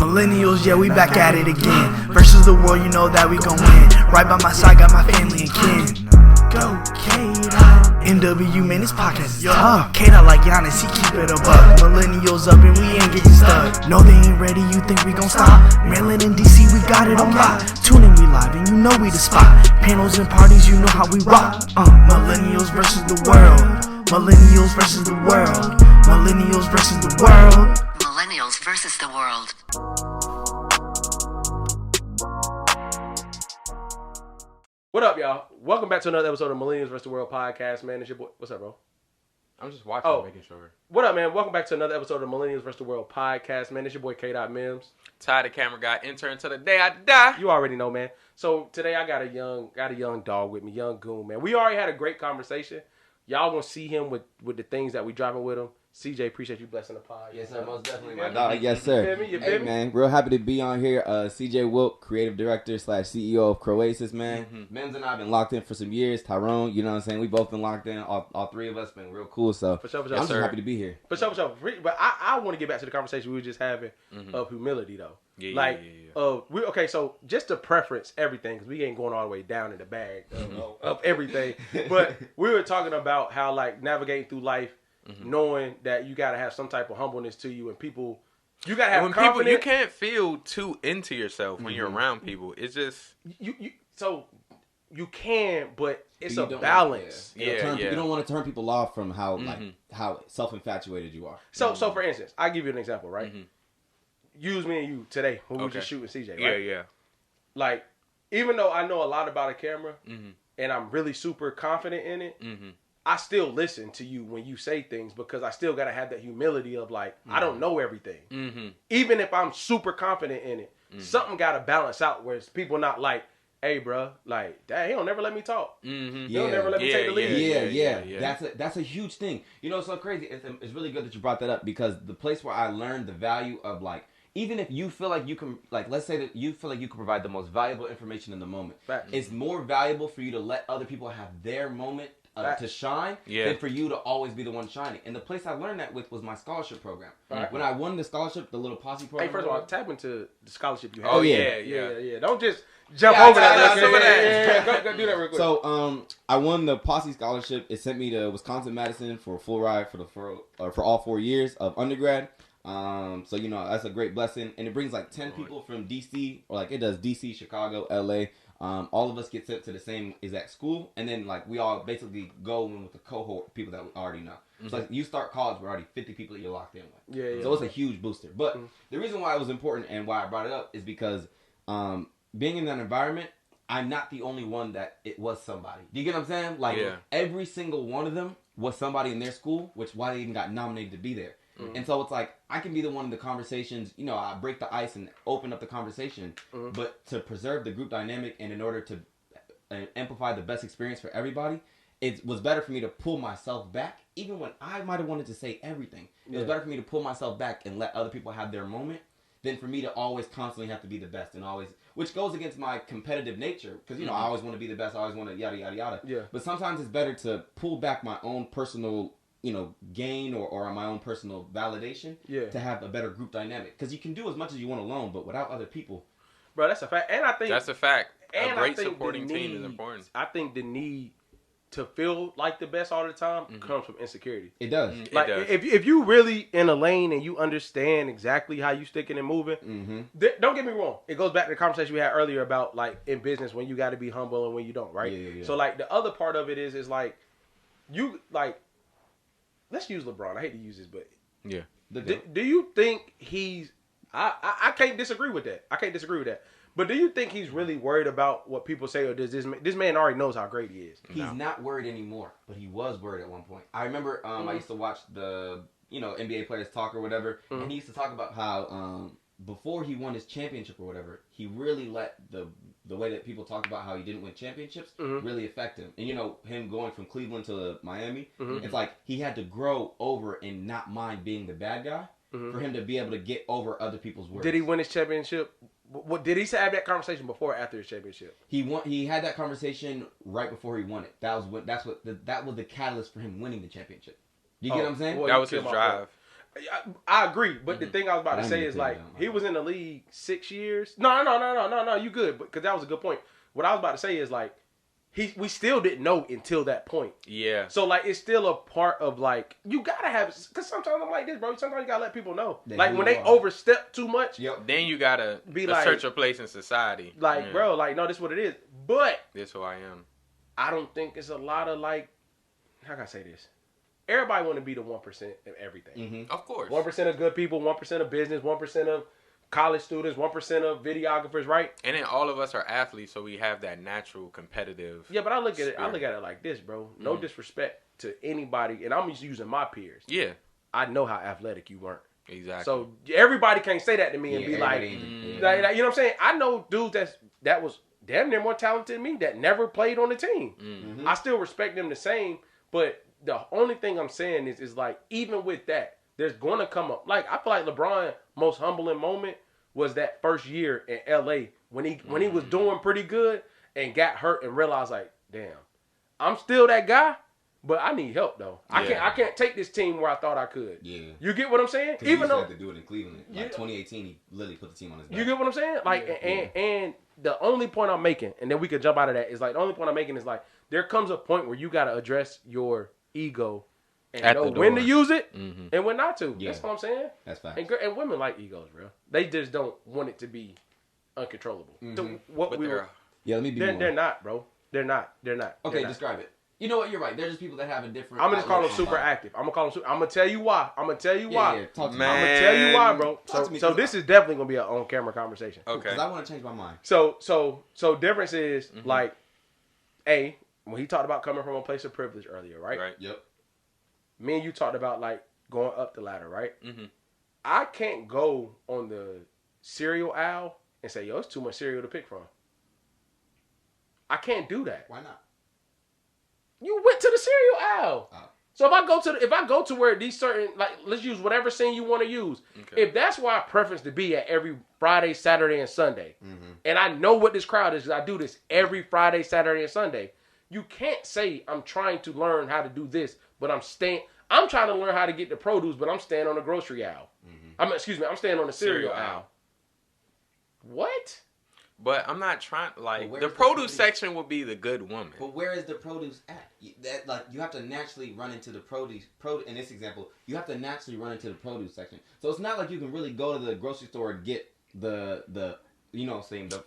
Millennials, yeah, we back at it again. Versus the world, you know that we gon' win. Right by my side, got my family and kin. Go, K-Dot. MW, man, this podcast is tough. K-Dot like Giannis, he keep it above. Millennials up and we ain't getting stuck. No, they ain't ready, you think we gon' stop? Maryland and DC, we got it on lock. Tune in, we live, and you know we the spot. Panels and parties, you know how we rock. Millennials versus the world. Millennials versus the world. Millennials versus the world. Millennials versus the world. What up, y'all? Welcome back to another episode of Millennials vs. the World podcast, man. It's your boy. What's up, bro? I'm just watching, making sure. What up, man? Welcome back to another episode of Millennials vs. the World podcast, man. It's your boy K-Dot Mims. Ty, the camera guy, intern to the day I die. You already know, man. So today I got a young dog with me, young goon, man. We already had a great conversation. Y'all gonna see him with the things that we driving with him. CJ, appreciate you blessing the pod. Yes, sir. Most definitely, my dog. Yes, sir. You feel me? Man, real happy to be on here. CJ Wilk, creative director / CEO of Croesus, man. Mims and I have been locked in for some years. Tyrone, you know what I'm saying? We both been locked in. All three of us been real cool. So for sure, I'm just happy to be here. For sure. But I want to get back to the conversation we were just having of humility, though. Yeah. Okay, so just to preference everything, because we ain't going all the way down in the bag of everything. But we were talking about how, like, navigating through life, knowing that you got to have some type of humbleness to you, and people, you got to have confidence. People, you can't feel too into yourself when you're around people. It's just so you can, but it's a balance. You don't want to turn people off from how how self-infatuated you are. So for instance, I'll give you an example, right? Use me and you today when we were just shooting CJ, right? Yeah. Like, even though I know a lot about a camera and I'm really super confident in it, I still listen to you when you say things, because I still got to have that humility of, like, I don't know everything. Even if I'm super confident in it, something got to balance out where it's people not like, hey, bro, like, dad, he don't never let me talk. He don't never let me take the lead. Yeah. That's a huge thing. You know, it's so crazy. It's really good that you brought that up, because the place where I learned the value of, like, even if you feel like you can, like, let's say that you feel like you can provide the most valuable information in the moment, it's more valuable for you to let other people have their moment to shine than for you to always be the one shining. And the place I learned that with was my scholarship program. When I won the scholarship, the little posse program. Hey, first of all, tap into the scholarship you have. Oh, yeah. Don't just jump over that. Go do that real quick. So, I won the posse scholarship. It sent me to Wisconsin Madison for a full ride for all 4 years of undergrad. So, you know, that's a great blessing. And it brings like 10 people from DC, or like it does DC, Chicago, LA. All of us get sent to the same exact school. And then, like, we all basically go in with a cohort of people that we already know. So, like, you start college with already 50 people that you're locked in with. So it's a huge booster. But the reason why it was important and why I brought it up is because being in that environment, I'm not the only one that it was somebody. Do you get what I'm saying? Like, every single one of them was somebody in their school, which why they even got nominated to be there. And so it's like, I can be the one in the conversations, you know, I break the ice and open up the conversation, but to preserve the group dynamic and in order to amplify the best experience for everybody, it was better for me to pull myself back, even when I might have wanted to say everything. It was better for me to pull myself back and let other people have their moment than for me to always constantly have to be the best and always, which goes against my competitive nature, because, you know, I always want to be the best, I always want to yada, yada, yada. Yeah. But sometimes it's better to pull back my own personal, you know, gain or my own personal validation to have a better group dynamic. Because you can do as much as you want alone, but without other people. Bro, that's a fact. And I think that's a fact. And a great supporting team is important. I think the need to feel like the best all the time comes from insecurity. It does. Like, if you really in a lane and you understand exactly how you sticking and moving, don't get me wrong. It goes back to the conversation we had earlier about, like, in business, when you got to be humble and when you don't, right? Yeah. So, like, the other part of it is like, you, like, let's use LeBron. I hate to use this, but do you think he's? I can't disagree with that. But do you think he's really worried about what people say, or does this man already knows how great he is? He's not worried anymore, but he was worried at one point. I remember I used to watch the NBA players talk or whatever, and he used to talk about how before he won his championship or whatever, he really let the way that people talked about how he didn't win championships really affect him. And, you know, him going from Cleveland to Miami, it's like he had to grow over and not mind being the bad guy for him to be able to get over other people's words. Did he win his championship? Did he have that conversation before or after his championship? He had that conversation right before he won it. That was the catalyst for him winning the championship. You get what I'm saying? That was his drive. I agree, but the thing I was about to say is like he was in the league 6 years. No. You good? Because that was a good point. What I was about to say is like we still didn't know until that point. Yeah. So like it's still a part of like you gotta have because sometimes I'm like this, bro. Sometimes you gotta let people know. Like when they overstep too much. Yep. Then you gotta be like, assert your place in society. Like bro, like no, this is what it is. But this is who I am. I don't think it's a lot of like how can I say this? Everybody want to be the 1% of everything. Mm-hmm. Of course. 1% of good people, 1% of business, 1% of college students, 1% of videographers, right? And then all of us are athletes, so we have that natural competitive. Yeah, but I look at it like this, bro. No disrespect to anybody, and I'm just using my peers. Yeah. I know how athletic you weren't. Exactly. So everybody can't say that to me and be like, you know what I'm saying? I know dudes that was damn near more talented than me that never played on the team. Mm-hmm. I still respect them the same, but the only thing I'm saying is like, even with that, there's going to come up. Like, I feel like LeBron's most humbling moment was that first year in LA when he was doing pretty good and got hurt and realized like, damn, I'm still that guy, but I need help though. Yeah. I can't take this team where I thought I could. Yeah. You get what I'm saying? Even though he had to do it in Cleveland. Like 2018, he literally put the team on his back. You get what I'm saying? Like, and the only point I'm making, and then we could jump out of that, is like, the only point I'm making is like, there comes a point where you got to address your ego and know when to use it and when not to. Yeah. That's what I'm saying. That's fine. And women like egos, bro. They just don't want it to be uncontrollable. Let me be more. They're not, bro. They're not. Okay, describe it. You know what? You're right. They're just people that have a different. I'm gonna just call them super active. I'm gonna tell you why. Yeah, talk to me. I'm gonna tell you why, bro. So this is definitely gonna be an on-camera conversation. Okay. Because I want to change my mind. So difference is like, when he talked about coming from a place of privilege earlier, right? Right. Yep. Me and you talked about like going up the ladder, right? Mm-hmm. I can't go on the cereal aisle and say, yo, it's too much cereal to pick from. I can't do that. Why not? You went to the cereal aisle. Oh. So if I go to where these certain, like, let's use whatever scene you want to use. Okay. If that's where I preference to be at every Friday, Saturday, and Sunday, and I know what this crowd is, because I do this every Friday, Saturday, and Sunday, you can't say I'm trying to learn how to do this, but I'm trying to learn how to get the produce, but I'm staying on the grocery aisle. I'm staying on the cereal aisle. What? But I'm not trying, like, the produce section would be the good woman. But where is the produce at? You have to naturally run into the produce. In this example, you have to naturally run into the produce section. So it's not like you can really go to the grocery store and get the you know what I'm saying, the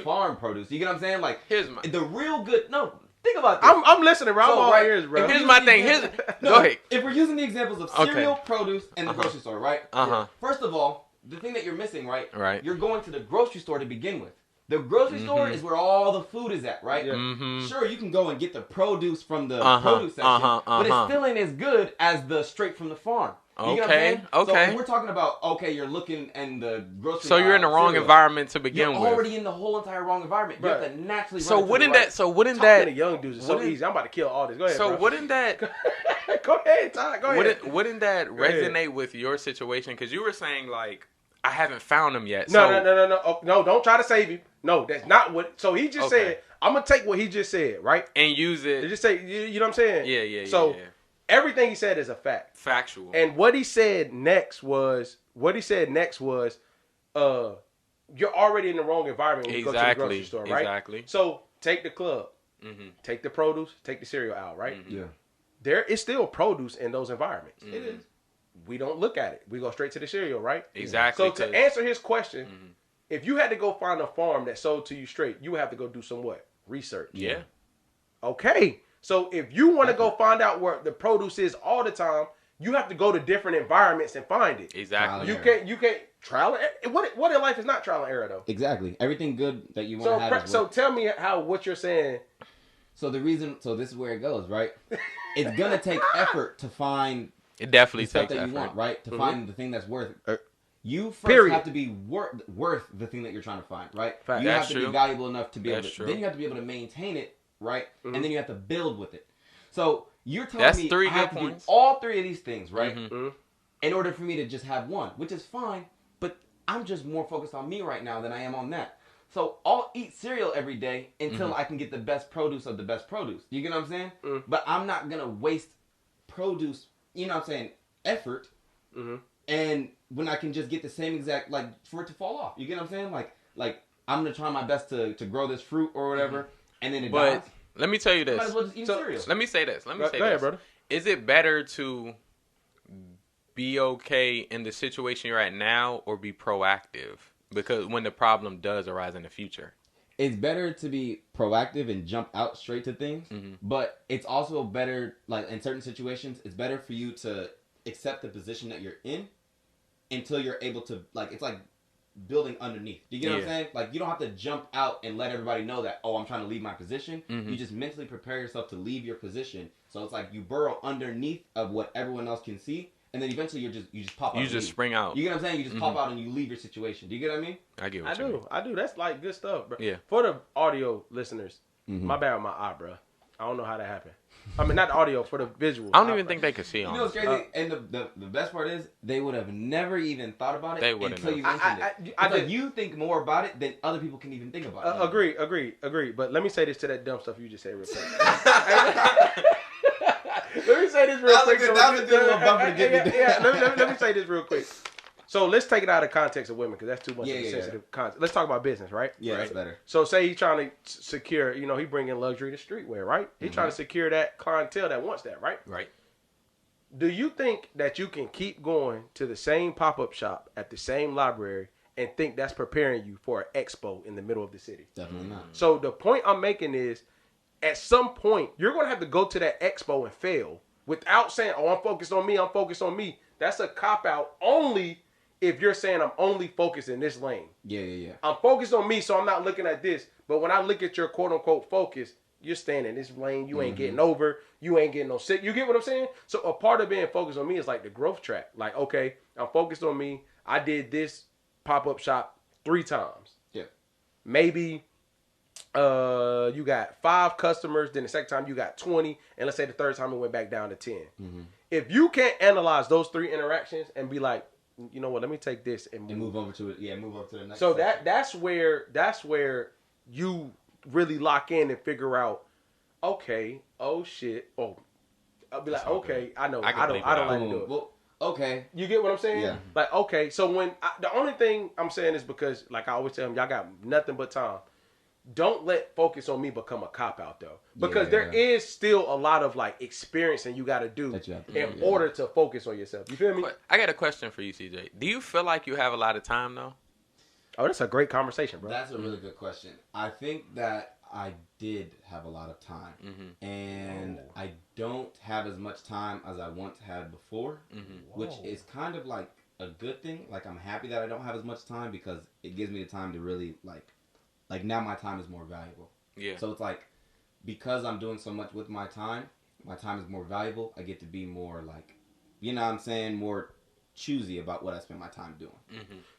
farm produce. You get what I'm saying? Like, the real good, no, think about this. I'm listening, bro. I'm all ears, bro. Here's my thing. Go ahead. If we're using the examples of cereal, produce, and the grocery store, right? First of all, the thing that you're missing, right? You're going to the grocery store to begin with. The grocery store is where all the food is at, right? Yeah. Sure, you can go and get the produce from the produce section, but it still ain't as good as the straight from the farm. You get what I'm saying? Okay. So we're talking about, you're looking in the grocery store. So you're in the wrong environment to begin with. You're already in the whole entire wrong environment. You have to naturally So wouldn't that... Talking to young dudes is so easy. I'm about to kill all this. Go ahead, So bro. Wouldn't that... Go ahead, Todd. Go ahead. Wouldn't that resonate with your situation? Because you were saying, like, I haven't found him yet. No. Oh, no, don't try to save him. No, that's not what... So he just said... I'm going to take what he just said, right? And use it... Just say... You know what I'm saying? Yeah. So everything he said is a fact. Factual. And what he said next was... you're already in the wrong environment when you go to the grocery store, right? Exactly. So take the club. Take the produce. Take the cereal out, right? Yeah. There is still produce in those environments. It is. We don't look at it. We go straight to the cereal, right? Exactly. So to answer his question, if you had to go find a farm that sold to you straight, you would have to go do some what? Research. Yeah. Okay. So if you want to go find out where the produce is all the time, you have to go to different environments and find it. Exactly. You can't trial and what in life is not trial and error though? Exactly. Everything good that you want to have. So tell me what you're saying. So this is where it goes, right? It's gonna take effort to find. It definitely the stuff takes that effort. you want, right? To find the thing that's worth it. You first have to be worth the thing that you're trying to find, right? Fact. You have to be valuable enough to be able to. True. Then you have to be able to maintain it, right? And then you have to build with it. So you're telling me I have to do all three of these things, right? In order for me to just have one, which is fine, but I'm just more focused on me right now than I am on that. So I'll eat cereal every day until I can get the best produce of the best produce. You get what I'm saying? But I'm not going to waste produce, you know what I'm saying, effort and when I can just get the same exact, like, for it to fall off. You get what I'm saying? Like I'm gonna try my best to grow this fruit or whatever, and then it dies. Let me tell you I might this. as well just eat cereal. Let me say this. Go ahead, brother. Is it better to be okay in the situation you're at now or be proactive? Because when the problem does arise in the future. It's better to be proactive and jump out straight to things, but it's also better, like, in certain situations, it's better for you to accept the position that you're in until you're able to, like, it's like building underneath. Do you get what I'm saying? Like, you don't have to jump out and let everybody know that, oh, I'm trying to leave my position. You just mentally prepare yourself to leave your position. So it's like you burrow underneath of what everyone else can see, and then eventually you just pop out. You just spring out. You get what I'm saying? You just pop out and you leave your situation. Do you get what I mean? I get what you mean. I do. That's like good stuff, bro. Yeah. For the audio listeners, my bad with my eye, bro. I don't know how that happened. I mean, not the audio, for the visual. I don't even think they could see on. You know what's crazy? And the best part is, they would have never even thought about it until you mentioned it. Like, you think more about it than other people can even think about it. Agree. But let me say this to that dumb stuff you just said real quick. Let me say this real quick. Let me say this real quick. So let's take it out of context of women, because that's too much of a sensitive context. Let's talk about business, right? Yeah, right? That's better. So say he's trying to secure, he bringing luxury to streetwear, right? He's trying to secure that clientele that wants that, right? Right. Do you think that you can keep going to the same pop-up shop at the same library and think that's preparing you for an expo in the middle of the city? Definitely not. So the point I'm making is, at some point, you're going to have to go to that expo and fail without saying, oh, I'm focused on me. That's a cop-out only if you're saying I'm only focused in this lane. Yeah. I'm focused on me, so I'm not looking at this. But when I look at your quote-unquote focus, you're staying in this lane. You ain't getting over. You ain't getting no sick. You get what I'm saying? So a part of being focused on me is like the growth track. Like, okay, I'm focused on me. I did this pop-up shop 3 times. Yeah. Maybe you got 5 customers. Then the second time you got 20. And let's say the third time it went back down to 10. If you can't analyze those 3 interactions and be like, you know what? Let me take this and move over to it. Yeah, move over to the next. So section. that's where you really lock in and figure out. Okay. Oh shit. Oh, I'll be like, okay. I know. I don't like to do it. Well, okay. You get what I'm saying? Yeah. Like, okay. So the only thing I'm saying is because, like I always tell them, y'all got nothing but time. Don't let focus on me become a cop out though, because there is still a lot of like experiencing you got to do in order to focus on yourself. You feel me? But I got a question for you, CJ. Do you feel like you have a lot of time though? Oh, that's a great conversation, bro. That's a really good question. I think that I did have a lot of time, and I don't have as much time as I once had before, which is kind of like a good thing. Like, I'm happy that I don't have as much time because it gives me the time to really like now my time is more valuable. Yeah. So it's like, because I'm doing so much with my time is more valuable. I get to be more like, you know what I'm saying, more choosy about what I spend my time doing.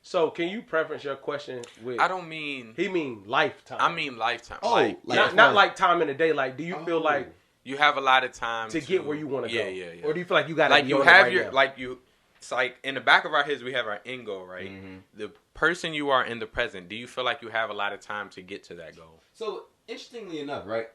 So can you preference your question with? I don't mean. He mean lifetime. I mean lifetime. Oh, like not like time in the day. Like, do you feel like you have a lot of time to get where you want to go? Yeah. Or do you feel like you got like you have your like you? It's like in the back of our heads we have our end goal, right? The person you are in the present. Do you feel like you have a lot of time to get to that goal? So interestingly enough, right?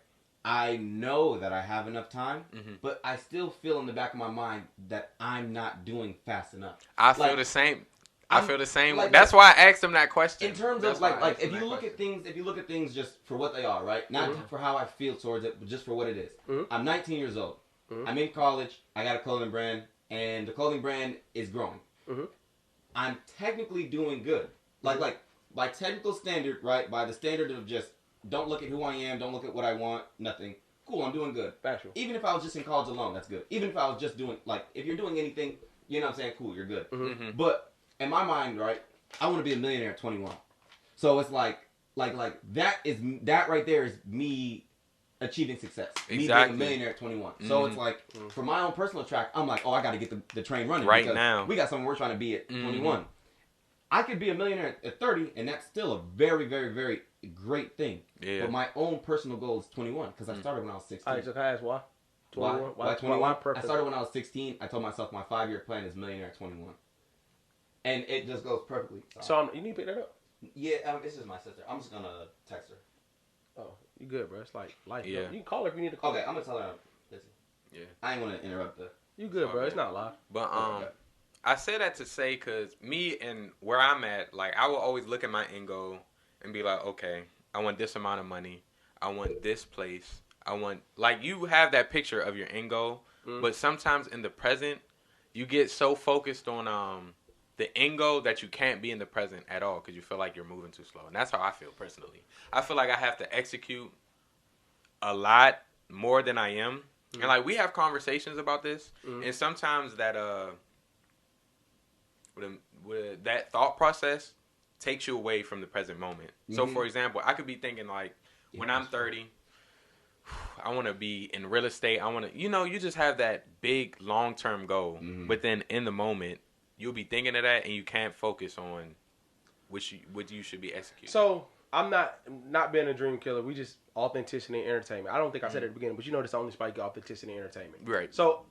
I know that I have enough time, but I still feel in the back of my mind that I'm not doing fast enough. I feel the same. I feel the same. Like, that's why I asked him that question. In terms of like if you look at things just for what they are, right? Not for how I feel towards it, but just for what it is. I'm 19 years old. I'm in college. I got a clothing brand, and the clothing brand is growing. I'm technically doing good. Like by technical standard, right? By the standard of just don't look at who I am, don't look at what I want, nothing. Cool, I'm doing good. Factual. Even if I was just in college alone, that's good. Even if I was just doing, like, if you're doing anything, you know what I'm saying, cool, you're good. But in my mind, right, I want to be a millionaire at 21. So it's like that right there is me achieving success. Exactly. Me being a millionaire at 21. So it's like, for my own personal track, I'm like, oh, I got to get the train running. Right now. We got something we're trying to be at 21. I could be a millionaire at 30, and that's still a very, very, very great thing. Yeah. But my own personal goal is 21, because I started when I was 16. All right, so can I ask why? 21? Why 21? I started when I was 16. I told myself my 5-year plan is millionaire at 21. And it just goes perfectly. So you need to pick that up? Yeah, this is my sister. I'm just going to text her. Oh, you good, bro. It's like life. Yeah. You can call her if you need to call I'm going to tell her. Listen. Yeah. I ain't want to interrupt her. You good, bro. It's not live. But, I say that to say because me and where I'm at, like I will always look at my end goal and be like, okay, I want this amount of money. I want this place. I want, like, you have that picture of your end goal, but sometimes in the present, you get so focused on the end goal that you can't be in the present at all because you feel like you're moving too slow. And that's how I feel personally. I feel like I have to execute a lot more than I am. And like we have conversations about this, and sometimes that that thought process takes you away from the present moment. So for example, I could be thinking like, when I'm 30, I want to be in real estate. I want to, you just have that big long-term goal, but then in the moment, you'll be thinking of that, and you can't focus on what you should be executing. So I'm not being a dream killer. We just authenticity and entertainment. I don't think I said it at the beginning, but this only spike authenticity and entertainment. Right. So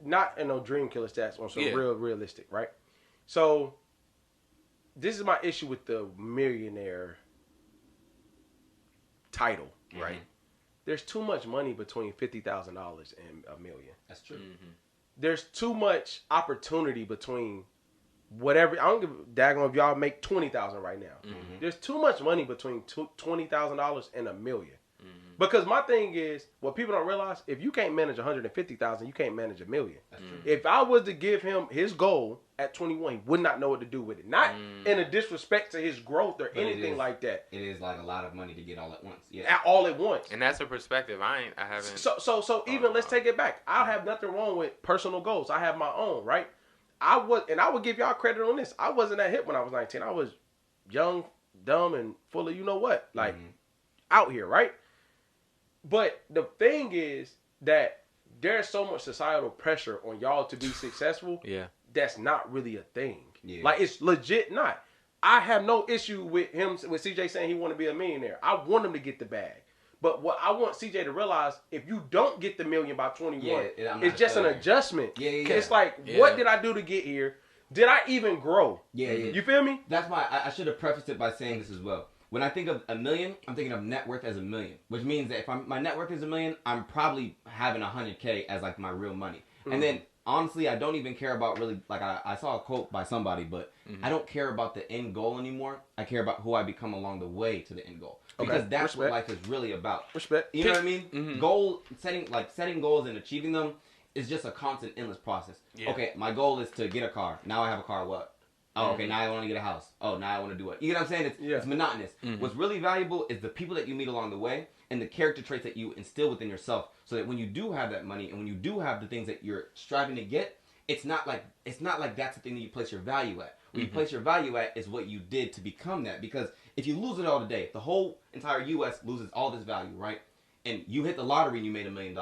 not in no dream killer stats on some realistic, right? So this is my issue with the millionaire title, right? There's too much money between $50,000 and $1 million. That's true. There's too much opportunity between whatever. I don't give a daggone if y'all make $20,000 right now. There's too much money between $20,000 and $1 million. Because my thing is, what people don't realize, if you can't manage $150,000, you can't manage $1 million. That's true. If I was to give him his goal at 21, he would not know what to do with it. Not in a disrespect to his growth or anything like that. It is like a lot of money to get all at once. Yeah, all at once. And that's a perspective I haven't. So even let's take it back. I have nothing wrong with personal goals. I have my own, right? I would give y'all credit on this. I wasn't that hip when I was 19. I was young, dumb, and full of like out here, right? But the thing is that there's so much societal pressure on y'all to be successful. That's not really a thing. Like, it's legit not. I have no issue with CJ saying he want to be a millionaire. I want him to get the bag. But what I want CJ to realize, if you don't get the million by 21, it's just an adjustment. It's like, what did I do to get here? Did I even grow? You feel me? That's why I should have prefaced it by saying this as well. When I think of $1 million, I'm thinking of net worth as $1 million, which means that if my net worth is $1 million, I'm probably having $100K as like my real money. And then honestly, I don't even care about really, like I saw a quote by somebody, but I don't care about the end goal anymore. I care about who I become along the way to the end goal. Because that's what life is really about. You know what I mean? Setting goals and achieving them is just a constant, endless process. Okay, my goal is to get a car. Now I have a car, what? Oh, okay, now I want to get a house. Oh, now I want to do it. You know what I'm saying? It's monotonous. What's really valuable is the people that you meet along the way and the character traits that you instill within yourself, so that when you do have that money and when you do have the things that you're striving to get, it's not like that's the thing that you place your value at. What you place your value at is what you did to become that. Because if you lose it all today, if the whole entire U.S. loses all this value, right? And you hit the lottery and you made $1 million,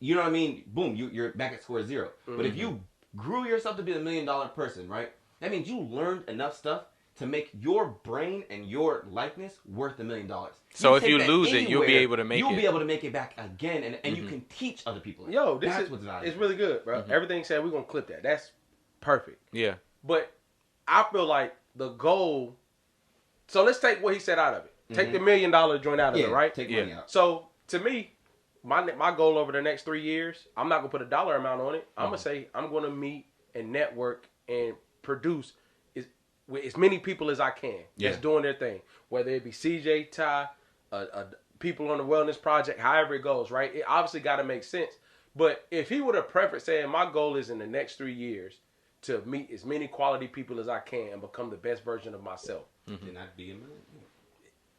you know what I mean? Boom, you're back at square zero. But if you grew yourself to be $1 million person, right? That means you learned enough stuff to make your brain and your likeness worth $1 million. So if you lose it, you'll be able to make it. You'll be able to make it back again, and you can teach other people. That's what's valuable. It's really good, bro. Everything said, we're gonna clip that. That's perfect. Yeah. But I feel like the goal. So let's take what he said out of it. Take the $1 million joint out of it, right? Take money out. So to me, my goal over the next 3 years, I'm not gonna put a dollar amount on it. I'm gonna say I'm gonna meet and network and produce with as many people as I can that's doing their thing. Whether it be CJ, Ty, people on the wellness project, however it goes, right? It obviously got to make sense. But if he would have prefaced saying, my goal is in the next 3 years to meet as many quality people as I can and become the best version of myself. Then I'd be a million.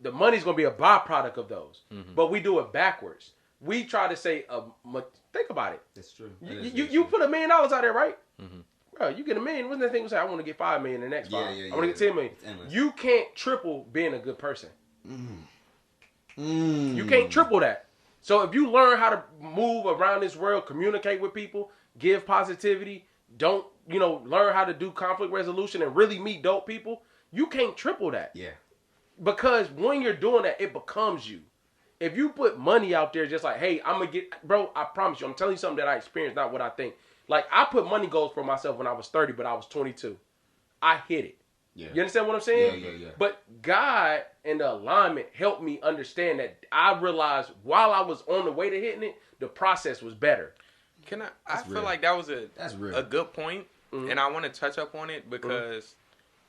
The money's going to be a byproduct of those. But we do it backwards. We try to say, think about it. That's true. You put $1 million out there, right? Bro, you get $1 million. What's the thing we say? I want to get $5 million the next 5. I want to get $10 million. You can't triple being a good person. You can't triple that. So if you learn how to move around this world, communicate with people, give positivity, don't, learn how to do conflict resolution and really meet dope people, you can't triple that. Yeah. Because when you're doing that, it becomes you. If you put money out there just like, hey, I'm going to get, bro, I promise you, I'm telling you something that I experienced, not what I think. Like, I put money goals for myself when I was 30, but I was 22. I hit it. Yeah. You understand what I'm saying? Yeah. But God and the alignment helped me understand that I realized while I was on the way to hitting it, the process was better. I feel like that was That's real. a good point, and I want to touch up on it because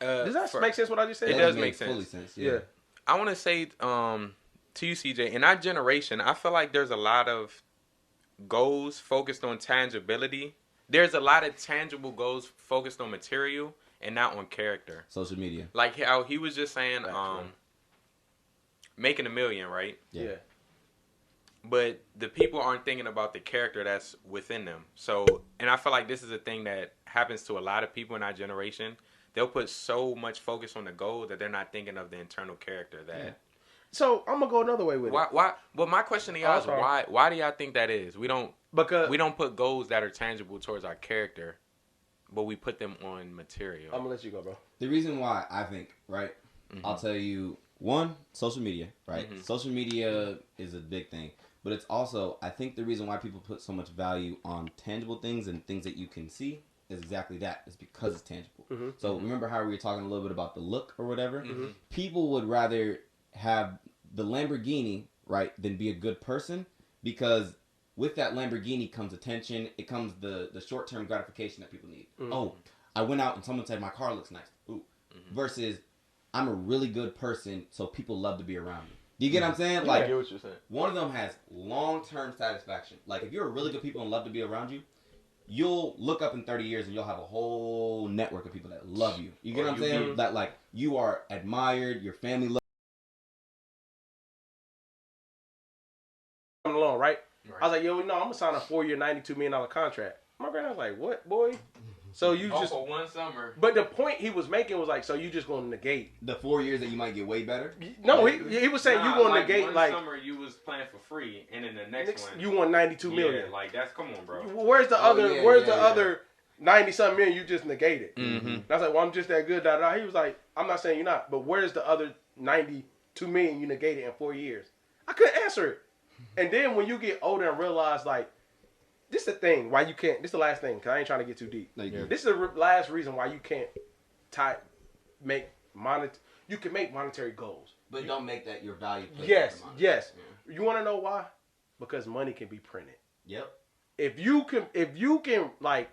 does that make sense? What I just said? It does make sense. Fully sense. Yeah. I want to say to you, CJ, in our generation, I feel like there's a lot of goals focused on tangibility. There's a lot of tangible goals focused on material and not on character. Social media. Like how he was just saying, making $1 million, right? Yeah. But the people aren't thinking about the character that's within them. So, and I feel like this is a thing that happens to a lot of people in our generation. They'll put so much focus on the goal that they're not thinking of the internal character that. Yeah. So I'm gonna go another way with it. Why? Well, my question to y'all is why do y'all think that is? We don't put goals that are tangible towards our character, but we put them on material. I'm gonna let you go, bro. The reason why I think, right? I'll tell you. One, social media, right? Social media is a big thing, but it's also, I think the reason why people put so much value on tangible things and things that you can see is exactly that. It's because it's tangible. So remember how we were talking a little bit about the look or whatever? People would rather have the Lamborghini, right, than be a good person, because with that Lamborghini comes attention. It comes the short-term gratification that people need. Oh, I went out and someone said my car looks nice. Ooh. Versus I'm a really good person, so people love to be around me. Do you get what I'm saying? Like, I get what you're saying. One of them has long-term satisfaction. Like, if you're a really good people and love to be around you, you'll look up in 30 years and you'll have a whole network of people that love you. You get what I'm saying? That, like, you are admired, your family loves you. Along, right? I was like, yo, no, I'm gonna sign a 4-year, $92 million contract. My granddad was like, what, boy? So you just for one summer. But the point he was making was like, so you just gonna negate the 4 years that you might get way better? No, he was saying you gonna negate one like summer you was playing for free, and then the next one you won $92 million. Yeah, like that's come on, bro. Where's the other 90-something million you just negated? And I was like, well, I'm just that good. Da, da. He was like, I'm not saying you're not, but where's the other 92 million you negated in 4 years? I couldn't answer it. And then when you get older and realize like, this is the thing why you can't. This is the last thing because I ain't trying to get too deep. This is the last reason why you can't You can make monetary goals, but don't make that your value. Yes. Yeah. You want to know why? Because money can be printed. Yep. If you can like,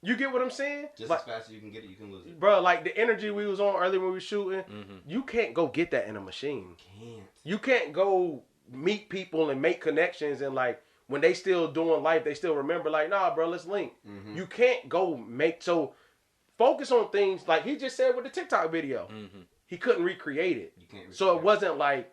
you get what I'm saying? Just like, as fast as you can get it, you can lose it, bro. Like the energy we was on earlier when we were shooting, you can't go get that in a machine. You can't go meet people and make connections and like. When they still doing life, they still remember like, nah, bro, let's link. You can't go so focus on things like he just said with the TikTok video. He couldn't recreate it. So it wasn't like,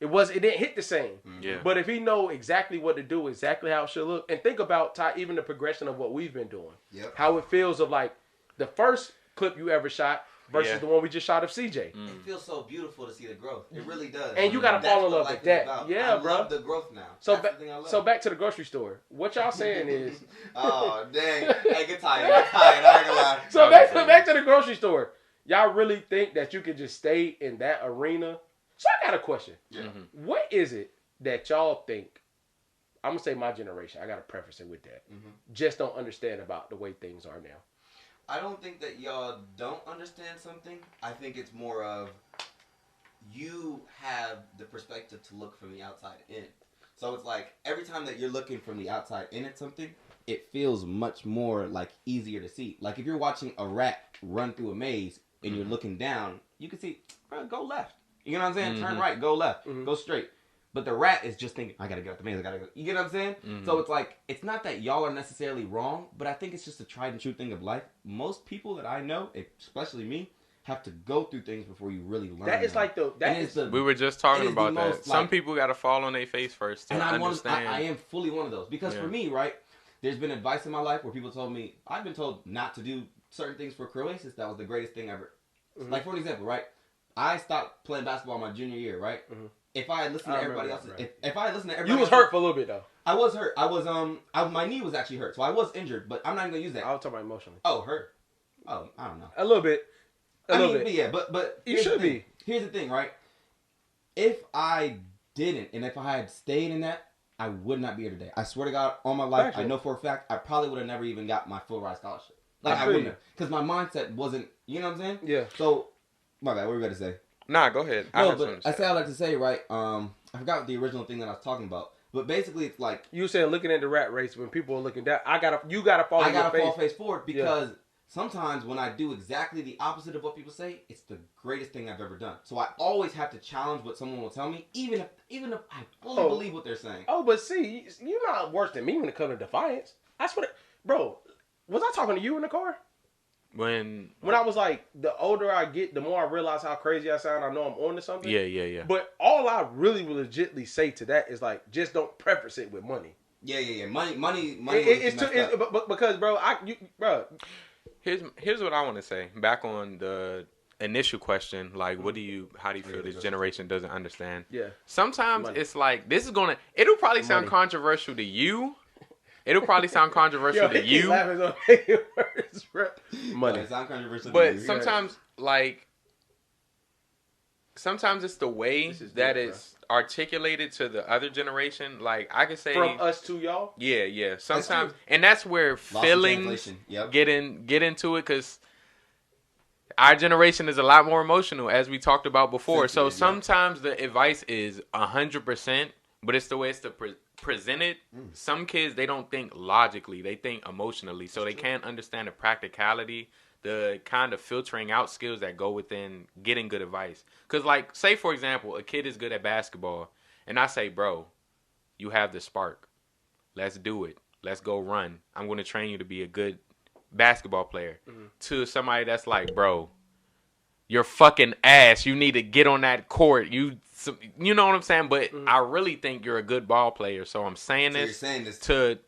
it didn't hit the same. Yeah. But if he know exactly what to do, exactly how it should look, and think about Ty, even the progression of what we've been doing. Yep. How it feels of like the first clip you ever shot versus the one we just shot of CJ. It feels so beautiful to see the growth. It really does. And you gotta fall in love with that. Yeah, I bro. love the growth now. So back to the grocery store. What y'all saying is oh dang. Hey, get tired. I ain't gonna lie. So back to the grocery store. Y'all really think that you can just stay in that arena? So I got a question. Yeah. What is it that y'all think, I'm gonna say my generation, I gotta preface it with that, just don't understand about the way things are now? I don't think that y'all don't understand something. I think it's more of you have the perspective to look from the outside in. So it's like every time that you're looking from the outside in at something, it feels much more like easier to see. Like if you're watching a rat run through a maze and you're looking down, you can see, bro, go left. You know what I'm saying? Turn right, go left, go straight. But the rat is just thinking, I gotta get out the maze, I gotta go. You get what I'm saying? So it's like, it's not that y'all are necessarily wrong, but I think it's just a tried and true thing of life. Most people that I know, especially me, have to go through things before you really learn. That is them. like we were just talking about that. Most, some people gotta fall on their face first to understand. I am fully one of those. Because for me, right, there's been advice in my life where people told me, I've been told not to do certain things for Croesus. That was the greatest thing ever. Like for an example, right, I stopped playing basketball my junior year, right? If I had listened to everybody else, if I had listened to everybody, you was hurt for a little bit though. I was hurt. I was my knee was actually hurt, so I was injured. But I'm not even gonna use that. I was talking about emotionally. Oh, hurt. Oh, I don't know. A little bit. A little bit. But yeah, but you should be. Here's the thing, right? If I didn't, and if I had stayed in that, I would not be here today. I swear to God, all my life, I know for a fact, I probably would have never even got my full ride scholarship. Like I wouldn't have, because my mindset wasn't. You know what I'm saying? Yeah. So, my bad. What were you about to say? Nah, go ahead. I say I like to say, right? I forgot what the original thing that I was talking about. But basically, it's like You said looking at the rat race when people are looking down. You gotta fall. I in your gotta face. fall face forward because sometimes when I do exactly the opposite of what people say, it's the greatest thing I've ever done. So I always have to challenge what someone will tell me, even if I fully believe what they're saying. Oh, but see, you're not worse than me when it comes to defiance. That's what, bro. Was I talking to you in the car? When I was like, the older I get, the more I realize how crazy I sound. I know I'm on to something. Yeah. But all I really legitly say to that is like, just don't preface it with money. Yeah. Money. It's too, but because, bro, here's what I want to say. Back on the initial question, like, how do you feel this generation doesn't understand? Yeah. Sometimes Money. it's like, it'll probably sound controversial to you. It'll probably sound controversial to you. Money. It sounds controversial. But sometimes, sometimes it's the way that it's articulated to the other generation. Like, I could say from us to y'all. Yeah. Sometimes, and that's where feelings get into it, because our generation is a lot more emotional, as we talked about before. So sometimes the advice is 100%, but it's the way it's presented. Some kids, they don't think logically, they think emotionally, so they can't understand the practicality, the kind of filtering out skills that go within getting good advice. Because, like, say for example, a kid is good at basketball, and I say, bro, you have the spark, let's do it, let's go run, I'm going to train you to be a good basketball player. To somebody that's like, bro, you're fucking ass, you need to get on that court, you know what I'm saying? But I really think you're a good ball player, so I'm saying this. You're saying this to.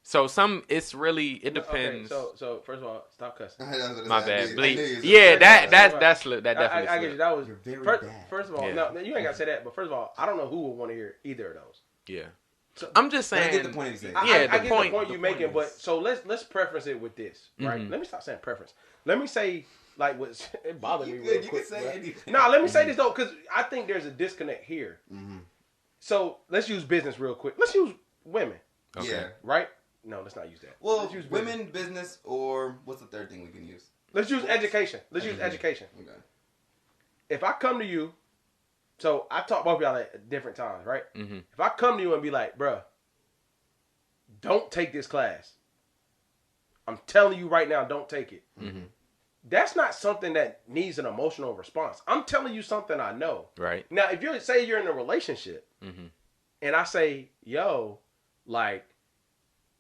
So it's really, it depends. Okay, so first of all, stop cussing. My bad. Yeah, that definitely. I get you. That was very first, bad. first of all, no, you ain't gotta say that. But first of all, I don't know who would want to hear either of those. Yeah. So, I'm just saying. I get the point he's saying. I get the point you're making, but so let's preference it with this, right? Let me stop saying preference. Let me say like what it bothered me real quick. You can say anything. No, let me say this though, because I think there's a disconnect here. So let's use business real quick. Let's use women. Okay. Yeah. Right? No, let's not use that. Well, let's use women, business, or what's the third thing we can use? Let's use education. Let's use education. Okay. If I come to you, so I talk both of y'all at different times, right? If I come to you and be like, bruh, don't take this class. I'm telling you right now, don't take it. That's not something that needs an emotional response. I'm telling you something I know. Right. Now, if you say you're in a relationship, and I say, yo, like,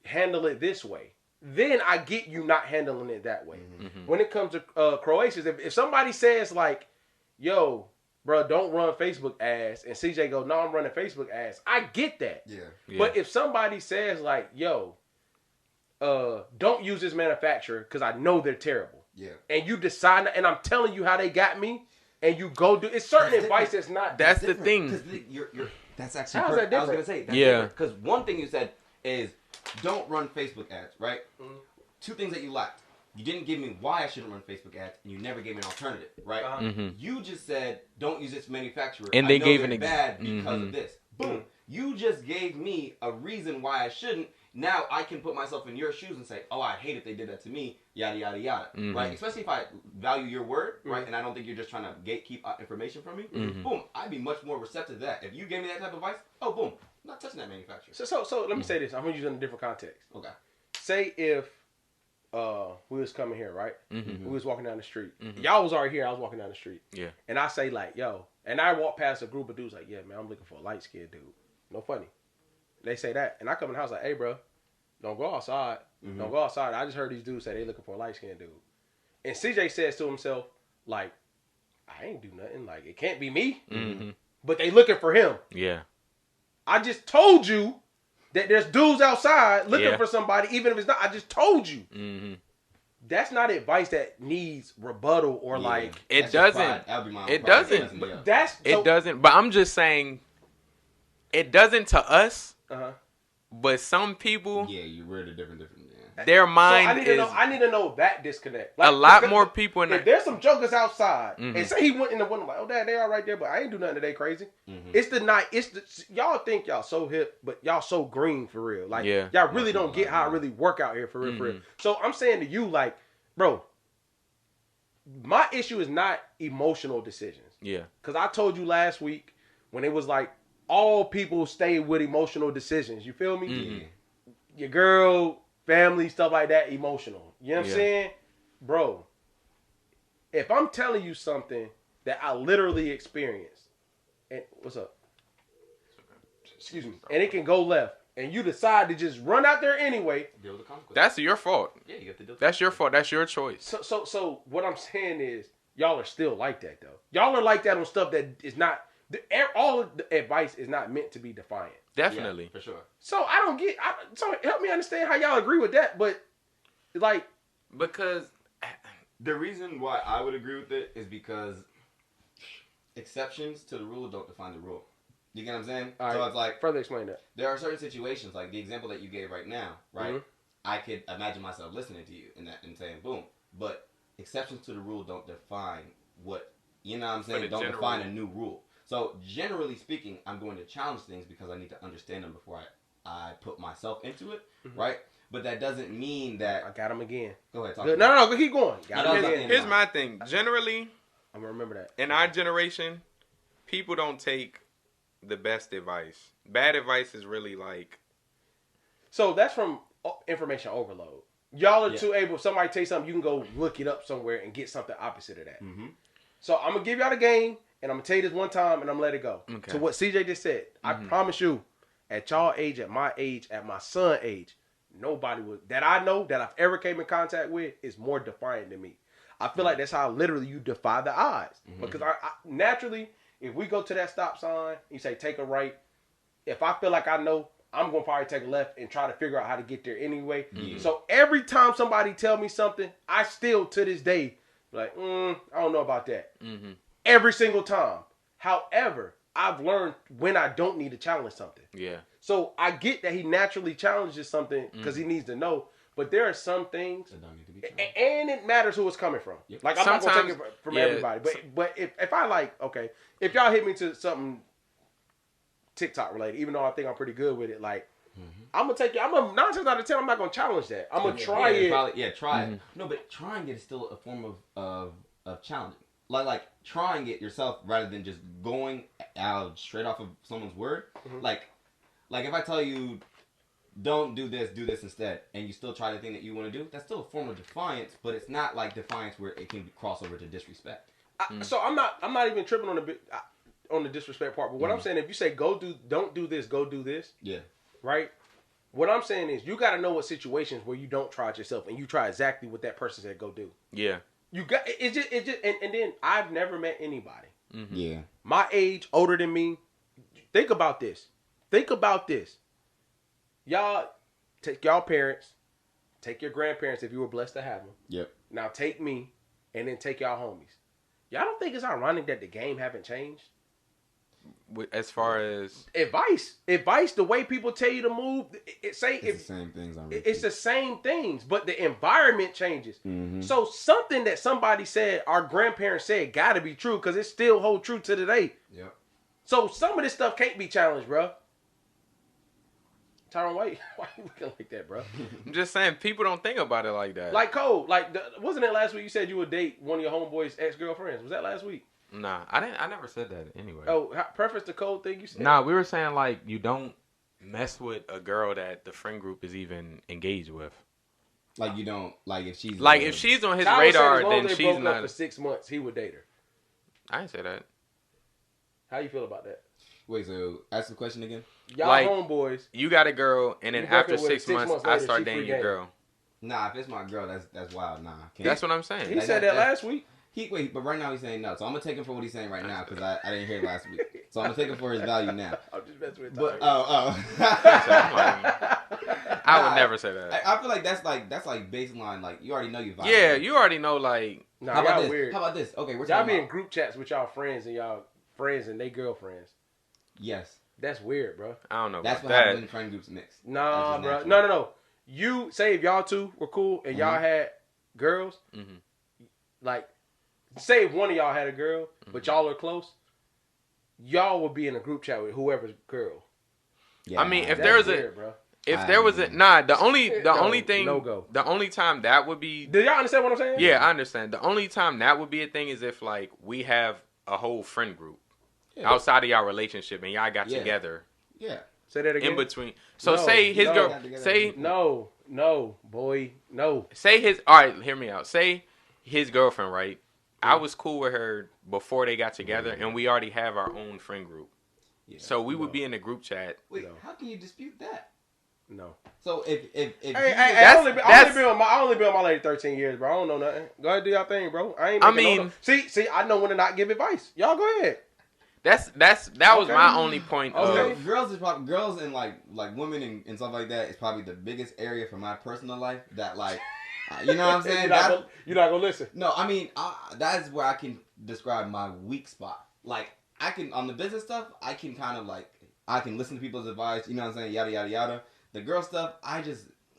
handle it this way, then I get you not handling it that way. When it comes to Croesus, if somebody says like, yo, bro, don't run Facebook ads, and CJ goes, no, I'm running Facebook ads, I get that. Yeah. But if somebody says like, yo, don't use this manufacturer because I know they're terrible. Yeah. And you decide, and I'm telling you how they got me, and you go do, it's certain advice that's not. That's the thing. That's actually How's that I was different? gonna say that's Yeah. Because one thing you said is don't run Facebook ads, right? Two things that you lacked. You didn't give me why I shouldn't run Facebook ads, and you never gave me an alternative, right? You just said don't use this manufacturer, and they I know gave they're an bad because of this. Boom. You just gave me a reason why I shouldn't. Now I can put myself in your shoes and say, oh, I hate it they did that to me, yada, yada, yada, right? Especially if I value your word, right? And I don't think you're just trying to gatekeep information from me. Boom. I'd be much more receptive to that. If you gave me that type of advice, oh, boom. I'm not touching that manufacturer. So let me say this. I'm going to use it in a different context. Okay. Say if we was coming here, right? We was walking down the street. Y'all was already here. I was walking down the street. Yeah. And I say like, yo, and I walk past a group of dudes like, yeah, man, I'm looking for a light-skinned dude. No funny. They say that. And I come in the house like, hey, bro, don't go outside. Don't go outside. I just heard these dudes say they looking for a light-skinned dude. And CJ says to himself, like, I ain't do nothing. Like, it can't be me. But they looking for him. Yeah. I just told you that there's dudes outside looking for somebody, even if it's not. I just told you. That's not advice that needs rebuttal or like. It doesn't. It doesn't. It doesn't. But I'm just saying, it doesn't to us. But some people. Yeah, you read a different. Yeah. Their mind is. I need to know that disconnect. Like, a lot more people in if there's some jokers outside and say he went in the window like, oh, dad, they all right there, but I ain't do nothing today crazy. It's the night. It's the y'all think y'all so hip, but y'all so green for real. Like y'all really don't get how I really work out here for real, for real. So I'm saying to you, like, bro, my issue is not emotional decisions. Yeah. Because I told you last week when it was like all people stay with emotional decisions. You feel me? Yeah. Your girl, family, stuff like that, emotional. You know what I'm Yeah. saying? Bro, if I'm telling you something that I literally experienced, and what's up? Excuse me. And it can go left, and you decide to just run out there anyway. Deal with the consequences. That's your fault. Yeah, you have to deal with That's your fault. That's your choice. So what I'm saying is, y'all are still like that though. Y'all are like that on stuff that is not. All of the advice is not meant to be defiant. Definitely. Yeah, for sure. So I don't get. So help me understand how y'all agree with that. But like, Because The reason why I would agree with it is because exceptions to the rule don't define the rule. You get what I'm saying? all So right, it's like further explain that. there are certain situations, like the example that you gave right now, right? Mhm. I could imagine myself listening to you and saying, boom. But exceptions to the rule don't define what, you know what I'm For saying? the Don't general define a rule. new rule. So generally speaking, I'm going to challenge things because I need to understand them before I put myself into it, right? But that doesn't mean that... I got him again. Go ahead, talk Good. to me. No, keep going. Got No, him no, again. no. here's my thing. Generally, I'm gonna remember that. in our generation, people don't take the best advice. Bad advice is really like, So that's from information overload. Y'all are Yeah. too able. If somebody tell you something, you can go look it up somewhere and get something opposite of that. Mm-hmm. So I'm gonna give y'all the game, and I'm gonna tell you this one time, and I'm gonna let it go. Okay. To what CJ just said, I promise you, at y'all age, at my age, at my son age, nobody that I know that I've ever came in contact with is more defiant than me. I feel like that's how literally you defy the odds. Because I naturally, if we go to that stop sign, you say take a right. If I feel like I know, I'm gonna probably take a left and try to figure out how to get there anyway. So every time somebody tell me something, I still to this day like, I don't know about that. Every single time. However, I've learned when I don't need to challenge something. yeah. So I get that he naturally challenges something because he needs to know. But there are some things, That don't need to be challenged. and it matters who it's coming from. Yep. Like I'm not gonna take Sometimes- it from yeah, everybody. But if I like, okay, if y'all hit me to something TikTok related, even though I think I'm pretty good with it, like I'm gonna take it. I'm a 9 times out of 10. I'm not gonna challenge that. I'm gonna try it. Probably, try it. No, but trying it is still a form of challenging. Like trying it yourself rather than just going out straight off of someone's word. Like if I tell you don't do this instead, and you still try the thing that you want to do, that's still a form of defiance, but it's not like defiance where it can cross over to disrespect. So I'm not even tripping on the disrespect part. But what I'm saying, if you say don't do this, go do this. Yeah. Right? What I'm saying is you got to know what situations where you don't try it yourself and you try exactly what that person said go do. Yeah. You got it just and then I've never met anybody Yeah. my age, older than me. Think about this. Y'all take y'all parents, take your grandparents if you were blessed to have them. Yep. Now take me, and then take y'all homies. Y'all don't think it's ironic that the game haven't changed? As far as Advice, the way people tell you to move, It's the same things on it's the same things, but the environment changes. Mm-hmm. So something that somebody said, our grandparents said, got to be true because it still hold true to today. Yep. So some of this stuff can't be challenged, bro. Tyron, why you looking like that, bro? I'm just saying, people don't think about it like that. Like Cole, wasn't it last week you said you would date one of your homeboy's ex-girlfriends? Was that last week? Nah, I never said that anyway. Oh, preference the Cole thing you said? Nah, we were saying like you don't mess with a girl that the friend group is even engaged with. Like you don't like if she's Like if she's on his Tyler radar, said as long then as they she's broke up not. for 6 months, he would date her. I didn't say that. How you feel about that? Wait, so ask the question again. Y'all Like- homeboys. You got a girl, and then You broke after up with her 6 6 months, months I later, start she dating free your game. girl. Nah, if it's my girl, that's wild. Nah, can't. That's what I'm saying. He said that last week. But right now he's saying no. So I'm gonna take him for what he's saying right now because I didn't hear it last week. So I'm gonna take him for his value now. I'm just messing with But Tyler. I would never say that. I feel like that's like baseline. Like you already know you vibe. Yeah, you already know. Like, Nah, How about y'all this? weird. How about this? Okay, we're Y'all talking be in about group chats with y'all friends and they girlfriends. yes. That's weird, bro. I don't know That's about what that. happens when friend groups mix. Nah, That's bro. just natural. No. You say if y'all two were cool and y'all had girls, like say if one of y'all had a girl, but y'all are close, y'all would be in a group chat with whoever's girl. Yeah, I mean, if That's there was weird, bro. if there was a the only thing, no go. the only time that would be, Do y'all understand what I'm saying? yeah, I understand. The only time that would be a thing is if like we have a whole friend group. outside of y'all relationship and y'all got Yeah. together Yeah. Say that again. in between. So No, say his no. girl, say No, boy, no. say his. All right, hear me out. Say his girlfriend, right? I was cool with her before they got together, and we already have our own friend group. Yeah. So we would be in a group chat. Wait, No. how can you dispute that? No. So if Hey, you- I only been with my lady 13 years, bro. I don't know nothing. Go ahead, do y'all thing, bro. I mean, see, I know when to not give advice. Y'all go ahead. That was Okay. my only point. Okay. Of girls and like women and stuff like that is probably the biggest area for my personal life that like you know what I'm saying. You're not gonna listen. No, I mean that is where I can describe my weak spot. Like I can on the business stuff, I can kind of like I can listen to people's advice. You know what I'm saying? Yada yada yada. The girl stuff,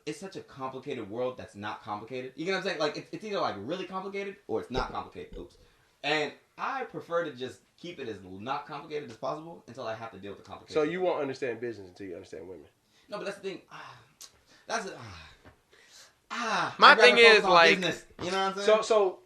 it's such a complicated world that's not complicated. You know what I'm saying? Like it's either like really complicated or it's not complicated. Oops. And I prefer to just keep it as not complicated as possible until I have to deal with the complications. So you won't understand business until you understand women. No, but that's the thing. My I'd rather thing is, focus on like- business. You know what I'm saying? So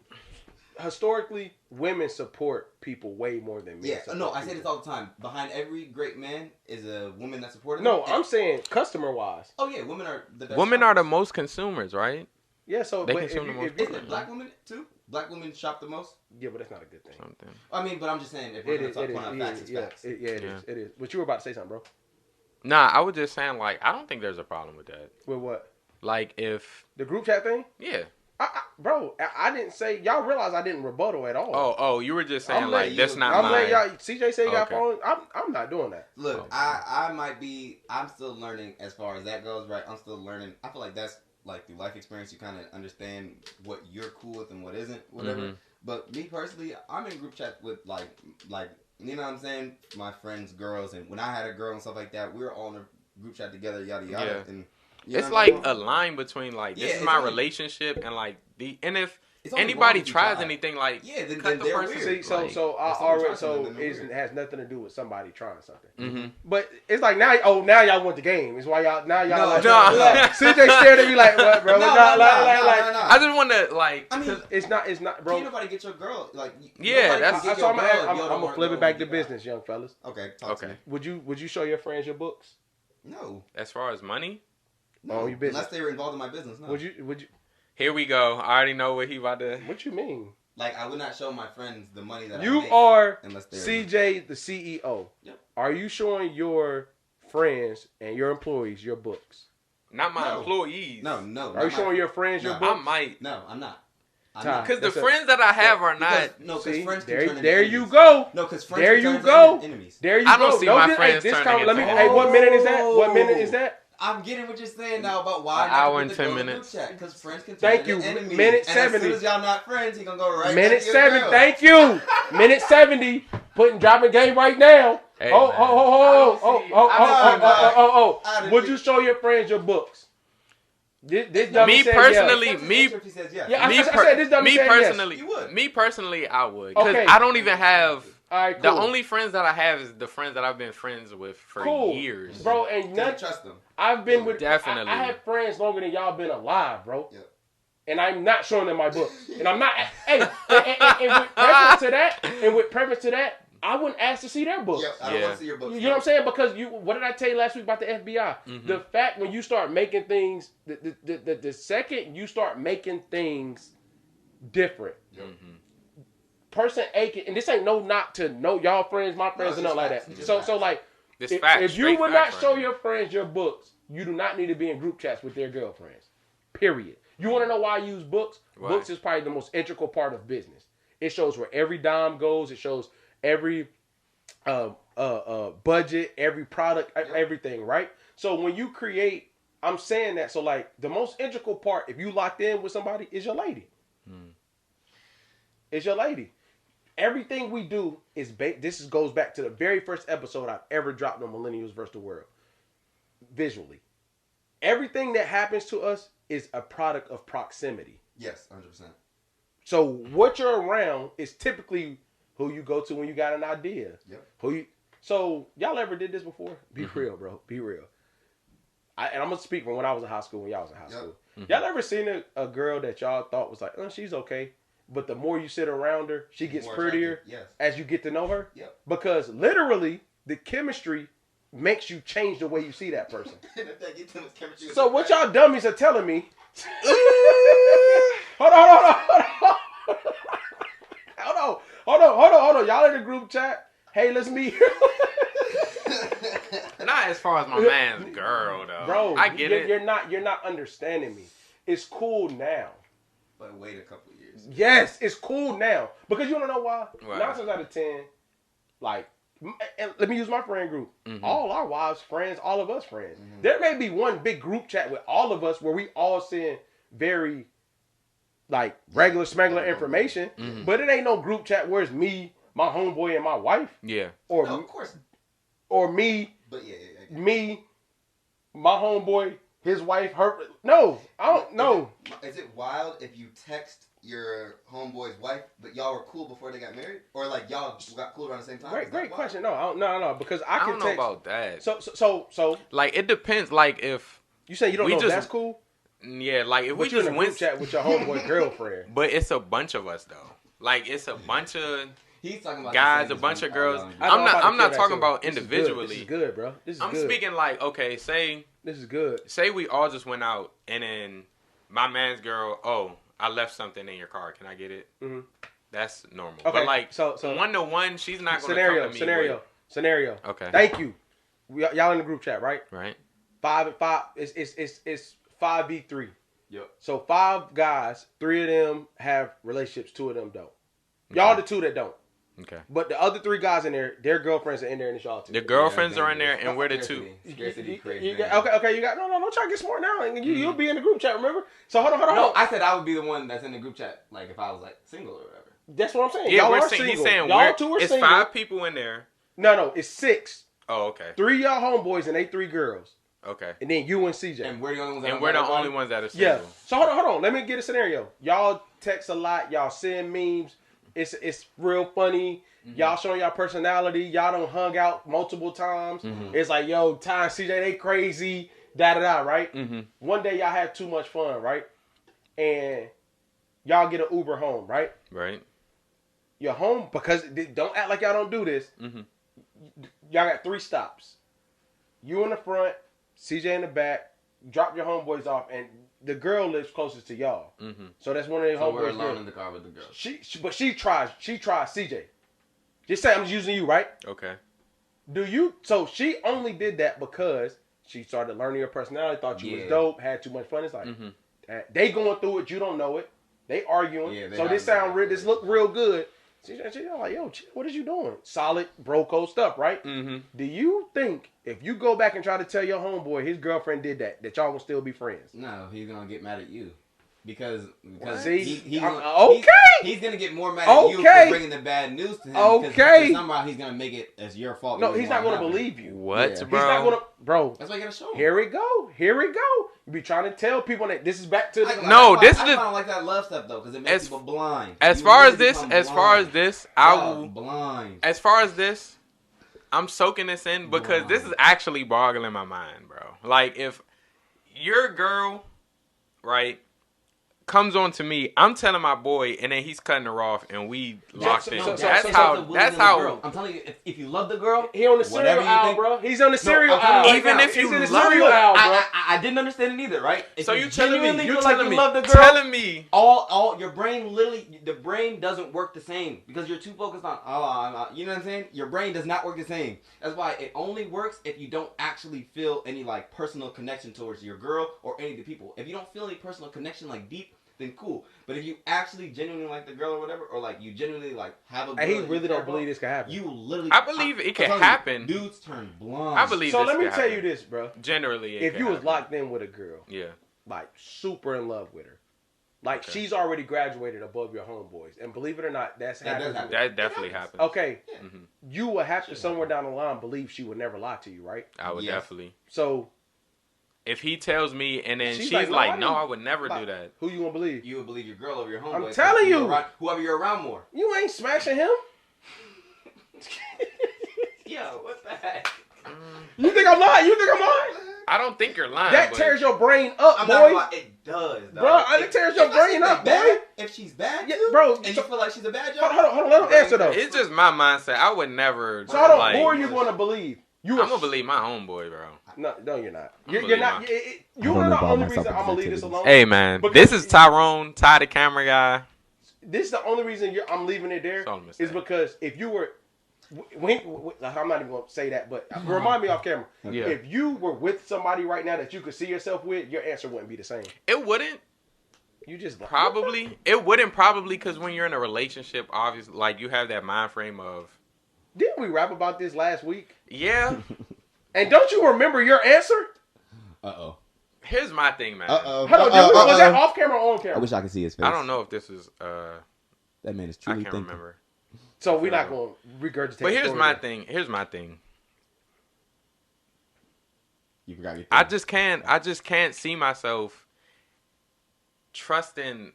historically, women support people way more than men. Yeah, support no, I say people. this all the time. Behind every great man is a woman that supported No, him. I'm saying customer wise. Oh yeah, women are the best. women are the shoppers. most consumers, right? Yeah, so They but if consume you, the most if you, Isn't it black women too? Black women shop the most. yeah, but that's not a good thing. Something. I mean, but I'm just saying if we're It going is. to It talk is. point out facts, it's Yeah, facts. it Yeah. is. It is. But you were about to say something, bro. Nah, I was just saying, like, I don't think there's a problem with that. With what? Like, if The group chat thing? yeah. Bro, I didn't say. Y'all realize I didn't rebuttal at all. Oh, you were just saying I'm like letting that's you- not I'm mine. letting y'all. CJ say he got Okay. phone. I'm not doing that. Look, Okay. I might be. I'm still learning as far as that goes. Right, I'm still learning. I feel like that's like through life experience, you kind of understand what you're cool with and what isn't, whatever. Mhm. But me personally, I'm in group chat with like you know what I'm saying, my friends, girls, and when I had a girl and stuff like that, we were all in a group chat together, yada yada. Yeah. And you It's know what I'm like saying? a line between like this Yeah, is it's my only- relationship and like and if It's only anybody wrong if you tries try. anything like Yeah, then cut the they're person. weird. See, so like, so I if someone already tries something, so then they're it weird. has nothing to do with somebody trying something. mhm. But it's like now y'all want the game. It's why y'all No, like, no. like, CJ stared at me like what, bro? No, Like, no, I just want to like I mean, It's not, bro. can't nobody get your girl like? Yeah, nobody that's- can get So your girl if you I'm don't gonna want- flip don't it back want to get business, young fellas. out. Okay, talk to Okay. me. Would you show your friends your books? No, as far as money. no, Oh, your business. unless they were involved in my business. No. Would you? Here we go. I already know what he about to. What you mean? Like I would not show my friends the money that I You make are unless they're CJ, the CEO. Yep. Are you showing your friends and your employees your books? Not my No. employees. No. Are you showing your friends your No. books? I might. No, I'm not. I'm Ty. not. Because the That's a- friends that I have are Because- not. No, because See, friends can there, turn into there enemies. you go. No, because friends There can you turn into go. enemies. There you I go. don't see my this- friends this turning comment- let me. into Hey, what minute is that? What minute is Oh. that? I'm getting what you're saying now about why An not hour put and the 10 girl in the minutes. group chat, because friends can turn Thank into you. enemies. Minute and 70. as soon as y'all not friends, he gonna go right Minute back to your 7. girl. Thank you. Minute 70. Dropping game right now. Hey, Oh, man. Would you show your friends your books? This Me dummy said personally- yes. Sometimes answer if he says yes. Yeah, Me, I said this dummy me said yes. personally, You would. me personally, I would. Because Okay. I don't even have. All right, The cool. only friends that I have is the friends that I've been friends with for Cool. years. Bro, and You none, can't trust them. I've been with Definitely. I have friends longer than y'all been alive, bro. Yep. And I'm not showing them my books. And I'm not. Hey, and with preference to that, I wouldn't ask to see their books. Yep, I don't Yeah. want to see your books. You know what I'm saying? Because what did I tell you last week about the FBI? Mhm. The fact when you start making things, the second you start making things different, Mhm. person A can, and this ain't no knock to no y'all friends, my friends, it's and nothing like facts. that. It's just So facts. like, This if, fact, if you straight would not facts show right your friends your books, you do not need to be in group chats with their girlfriends. Period. You want to know why I use books? Why? Books is probably the most integral part of business. It shows where every dime goes. It shows every budget, every product, everything, right? So when you create, I'm saying that. So like the most integral part, if you locked in with somebody, is your lady. It's your lady. Everything we do is goes back to the very first episode I've ever dropped on Millennials versus the World. Visually, everything that happens to us is a product of proximity. Yes, 100%. So what you're around is typically who you go to when you got an idea. Yep. So y'all ever did this before? Be real, bro. Be real. And I'm gonna speak from when I was in high school. When y'all was in high school, y'all ever seen a girl that y'all thought was like, oh, she's okay, but the more you sit around her, she gets More prettier attractive, as you get to know her. Yep. Because literally, the chemistry makes you change the way you see that person. So what y'all dummies are telling me? Hold on. Y'all in the group chat? Hey, let's meet. Not as far as my man's girl though. Bro, I get it. You're not understanding me. It's cool now. But wait a couple of years. Yes, it's cool now. Because you don't know why? Right. 9 times out of 10, like, and let me use my friend group. Mm-hmm. All our wives friends, all of us friends. Mm-hmm. There may be one big group chat with all of us where we all send very, like, regular smuggler information. Mm-hmm. But it ain't no group chat where it's me, my homeboy, and my wife. Yeah. Or, No, of course. or me, But yeah. me, my homeboy, his wife, her. No, I don't know. Is it wild if you text your homeboy's wife, but y'all were cool before they got married? Or like y'all got cool around the same time? Great question. No, because I can don't know text. about that. So Like it depends. Like if you say you don't we know just- if that's cool, yeah, like if but we you in just a group went, chat with your homeboy girlfriend. but it's a bunch of us though. Like it's a bunch of He's talking about guys, the a same bunch as of when girls. all y'all- I know I'm not about to talking kill about that too. individually. This is good, bro. This is I'm good. speaking like okay, say This is good. we all just went out and then my man's girl, oh, I left something in your car. Can I get it? Mm-hmm. That's normal. Okay, But like so 1-to-1, she's not going to come to me. Scenario. Okay. Thank you. Y'all in the group chat, right? Right. 5 and 5. It's 5v3. Yep. So 5 guys, 3 of them have relationships, 2 of them don't. Y'all Okay. the 2 that don't. Okay. But the other 3 guys in there, their girlfriends are in there, and it's y'all 2. The girlfriends Yeah, are in there, dangerous. and we're the 2. Scarcity creates You got, danger. okay. You got no. Don't try to get smart now. You'll be in the group chat. Remember? So hold on. No, I said I would be the one that's in the group chat, like if I was like single or whatever. That's what I'm saying. Yeah, Y'all we're are saying, single. he's saying y'all we're, 2 are it's single. 5 people in there. No, it's 6. Oh, okay. 3 y'all homeboys and they 3 girls, Okay. and then you and CJ. And we're the only ones. That And don't we're the like only everybody? ones that are single. Yeah. So hold on. Let me get a scenario. Y'all text a lot. Y'all send memes. It's real funny. Mm-hmm. Y'all showing y'all personality. Y'all done hung out multiple times. Mm-hmm. It's like, yo, Ty and CJ, they crazy. Da. Right? Mm-hmm. One day y'all have too much fun, right? And y'all get an Uber home, right? Right. You're home because don't act like y'all don't do this. Mm-hmm. Y'all got 3 stops. You in the front, CJ in the back. Drop your homeboys off, and the girl lives closest to y'all. Mm-hmm. So that's one of the So we're homeboys. alone girls. in the car with the girl. She tries CJ. Just say I'm just using you, right? Okay. So she only did that because she started learning your personality, thought you was Yeah. dope, had too much fun. It's like Mm-hmm. they going through it, you don't know it. They arguing. Yeah, they so not this doing sound it. real. This look real good. She like, yo, chill, what is you doing? Solid bro code stuff, right? Mm-hmm. Do you think if you go back and try to tell your homeboy his girlfriend did that y'all will still be friends? No, he's gonna get mad at you because See? he's Okay. he's gonna get more mad at you Okay. for bringing the bad news to him. Okay. Because somehow he's gonna make it as your fault. No, the he's reason not why it going to happened. believe you. What, Yeah. bro? He's not going to, bro. That's why you gotta show him. Here we go. You be trying to tell people that this is back to the. No, this is I the- don't like that love stuff though because it makes As- people blind. As You far as really this, become as far as blind. this, I Y'all will. blind. As far as this, I'm soaking this in because this is actually boggling my mind, bro. Like if your girl, right, comes on to me, I'm telling my boy, and then he's cutting her off, and we locked in. so- That's so- how. the That's girl. how. I'm telling you, if you love the girl, He on the whatever cereal you aisle, think- bro. He's on the cereal I'm telling aisle. you right even now. if you He's in the love cereal it, aisle, bro. I didn't understand it either, right? If So you telling me? genuinely You feel like telling you me? love the girl, Telling me? all your brain literally, the brain doesn't work the same because you're too focused on you know what I'm saying. Your brain does not work the same. That's why it only works if you don't actually feel any like personal connection towards your girl or any of the people. If you don't feel any personal connection like deep, then cool. But if you actually genuinely like the girl or whatever, or like you genuinely like have a girl And he that you really care don't believe about, this can happen. You literally, I believe it I'm can telling you, happen. dudes turn blind. I believe. So this let me can tell happen. you this, bro. Generally, it If can you was happen. locked in with a girl, yeah, like super in love with her, like Okay. she's already graduated above your homeboys, and believe it or not, That does happens. happen. that definitely happens. Okay, Mhm. you will have to somewhere down the line believe she would never lie to you, right? I would Yes. definitely. So If he tells me, and then She's she's like, like, "No, I "No, didn't." I would never do that." who you gonna believe? You would believe your girl over your homeboy. I'm 'cause telling you're you. around- whoever you're around more. You ain't smashing him. Yo, what the heck? You think I'm lying? I don't think you're lying. That but tears your brain up, I'm boy. not gonna lie, does, dog. Bro, it tears your brain up, boy. If she's bad, Yeah, too, bro, and so- you feel like she's a bad job. Hold on, let him answer though. It's just my mindset. I would never. So hold on, like, who are you going to believe? I'm gonna believe my homeboy, bro. No, you're not. I'm You're believe not. my- You are the only reason I'm gonna leave this alone. Hey man, Because- this is Tyrone, Ty the camera guy. This is the only reason I'm leaving it there That's all I'm gonna is say. because if you were, I'm not even gonna say that, but remind me off camera. Yeah. If you were with somebody right now that you could see yourself with, your answer wouldn't be the same. It wouldn't You just probably. It wouldn't probably because when you're in a relationship, obviously, like you have that mind frame of Didn't we rap about this last week? yeah. And don't you remember your answer? Uh-oh. Here's my thing, man. Uh-oh. Hold on, was that off camera or on I camera? wish I could see his face. I don't know if this is. That man is I truly can't thinking. remember. So we're not gonna regurgitate. But the here's story my then. thing. Here's my thing. You forgot your I thing. just can't see myself trusting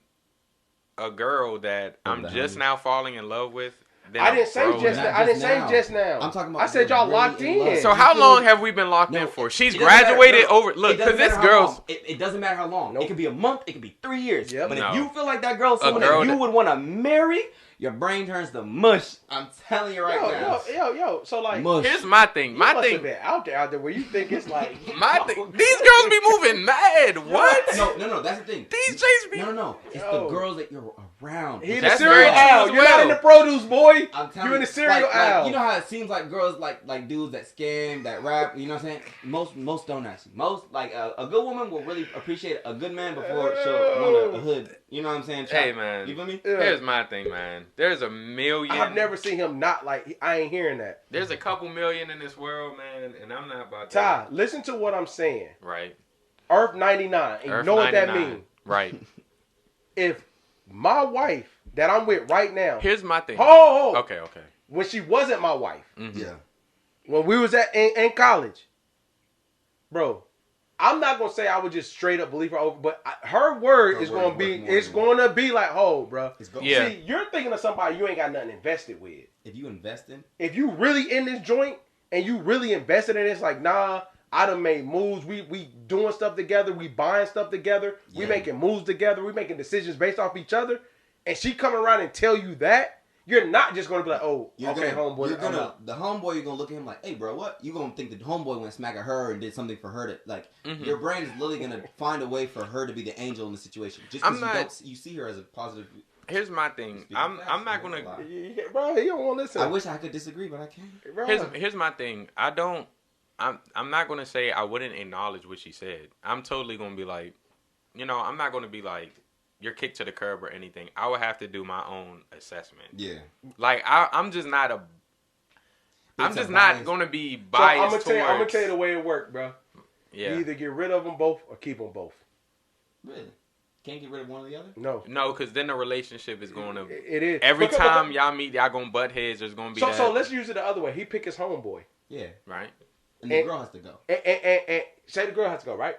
a girl that I'm the just honey. now falling in love with. Then I I'm didn't say throwing just it. now. Not I didn't just say now. just now. I'm talking about I said y'all really locked in love. in. So You how feel- long have we been locked No, in for? She's it doesn't matter. graduated No, over. Look, it doesn't because this matter how girl's. long. It doesn't matter how long. Nope. It could be a month. It could be 3 years. Yep. But No. if you feel like that girl, someone girl that you that- would want to marry, your brain turns to mush. I'm telling you right now. Yo. So like, Mush. Here's my thing. you My must have thing. been out there where you think it's like My thing. These girls be moving mad. What? No. That's the thing. These J's be. No. It's Yo. the girls that you're around. he in the That's cereal very true aisle. as You're not well. in the produce, boy. I'm telling You in the cereal like, aisle. you know how it seems like girls like dudes that scam, that rap. You know what I'm saying? Most don't actually. Most like a good woman will really appreciate a good man before she'll want a hood. You know what I'm saying? Hey Chop. man. You feel me? Yeah. Here's my thing, man. There's a million. I've never seen him not like. I ain't hearing that. There's a couple million in this world, man, and I'm not about Ty, that. listen to what I'm saying. Right. Earth 99. And Earth you know what that 99. means. Right. If my wife that I'm with right now, Here's my thing. oh, Okay. when she wasn't my wife, Mhm. Yeah. when we was in college, bro, I'm not gonna say I would just straight up believe her over, but her word Her is word gonna is be, worth more it's than gonna be like, oh, bro. It's go- Yeah. See, you're thinking of somebody you ain't got nothing invested with. If you invest in, If you really in this joint and you really invested in it, it's like, nah, I done made moves. We doing stuff together. We buying stuff together. We Yeah. making moves together. We making decisions based off each other. And she come around and tell you that, you're not just gonna be like, oh, okay, homeboy. You're I'm gonna out. the homeboy. You're gonna look at him like, hey, bro, what? You gonna think the homeboy went smack at her and did something for her to like. Mhm. Your brain is literally gonna find a way for her to be the angel in the situation. Just I'm because not- you see her as a positive. Here's my thing. Speaking I'm facts, not man, gonna. it's a lie. Yeah, bro, you don't want to listen. I wish I could disagree, but I can't. Bro. Here's my thing. I'm not gonna say I wouldn't acknowledge what she said. I'm totally gonna be like, I'm not gonna be like, you're kicked to the curb or anything. I would have to do my own assessment. Yeah. Like I'm just not It's a not bias. gonna be So biased I'm towards. gonna tell you the way it worked, bro. Yeah. You either get rid of them both or keep them both. Really? Can't get rid of one or the other? No, No, because then the relationship is gonna. it is Every Because- time y'all meet, y'all gonna butt heads. There's gonna be that. So let's use it the other way. He pick his homeboy, Yeah. Right. And the And- girl has to go. and say the girl has to go, right?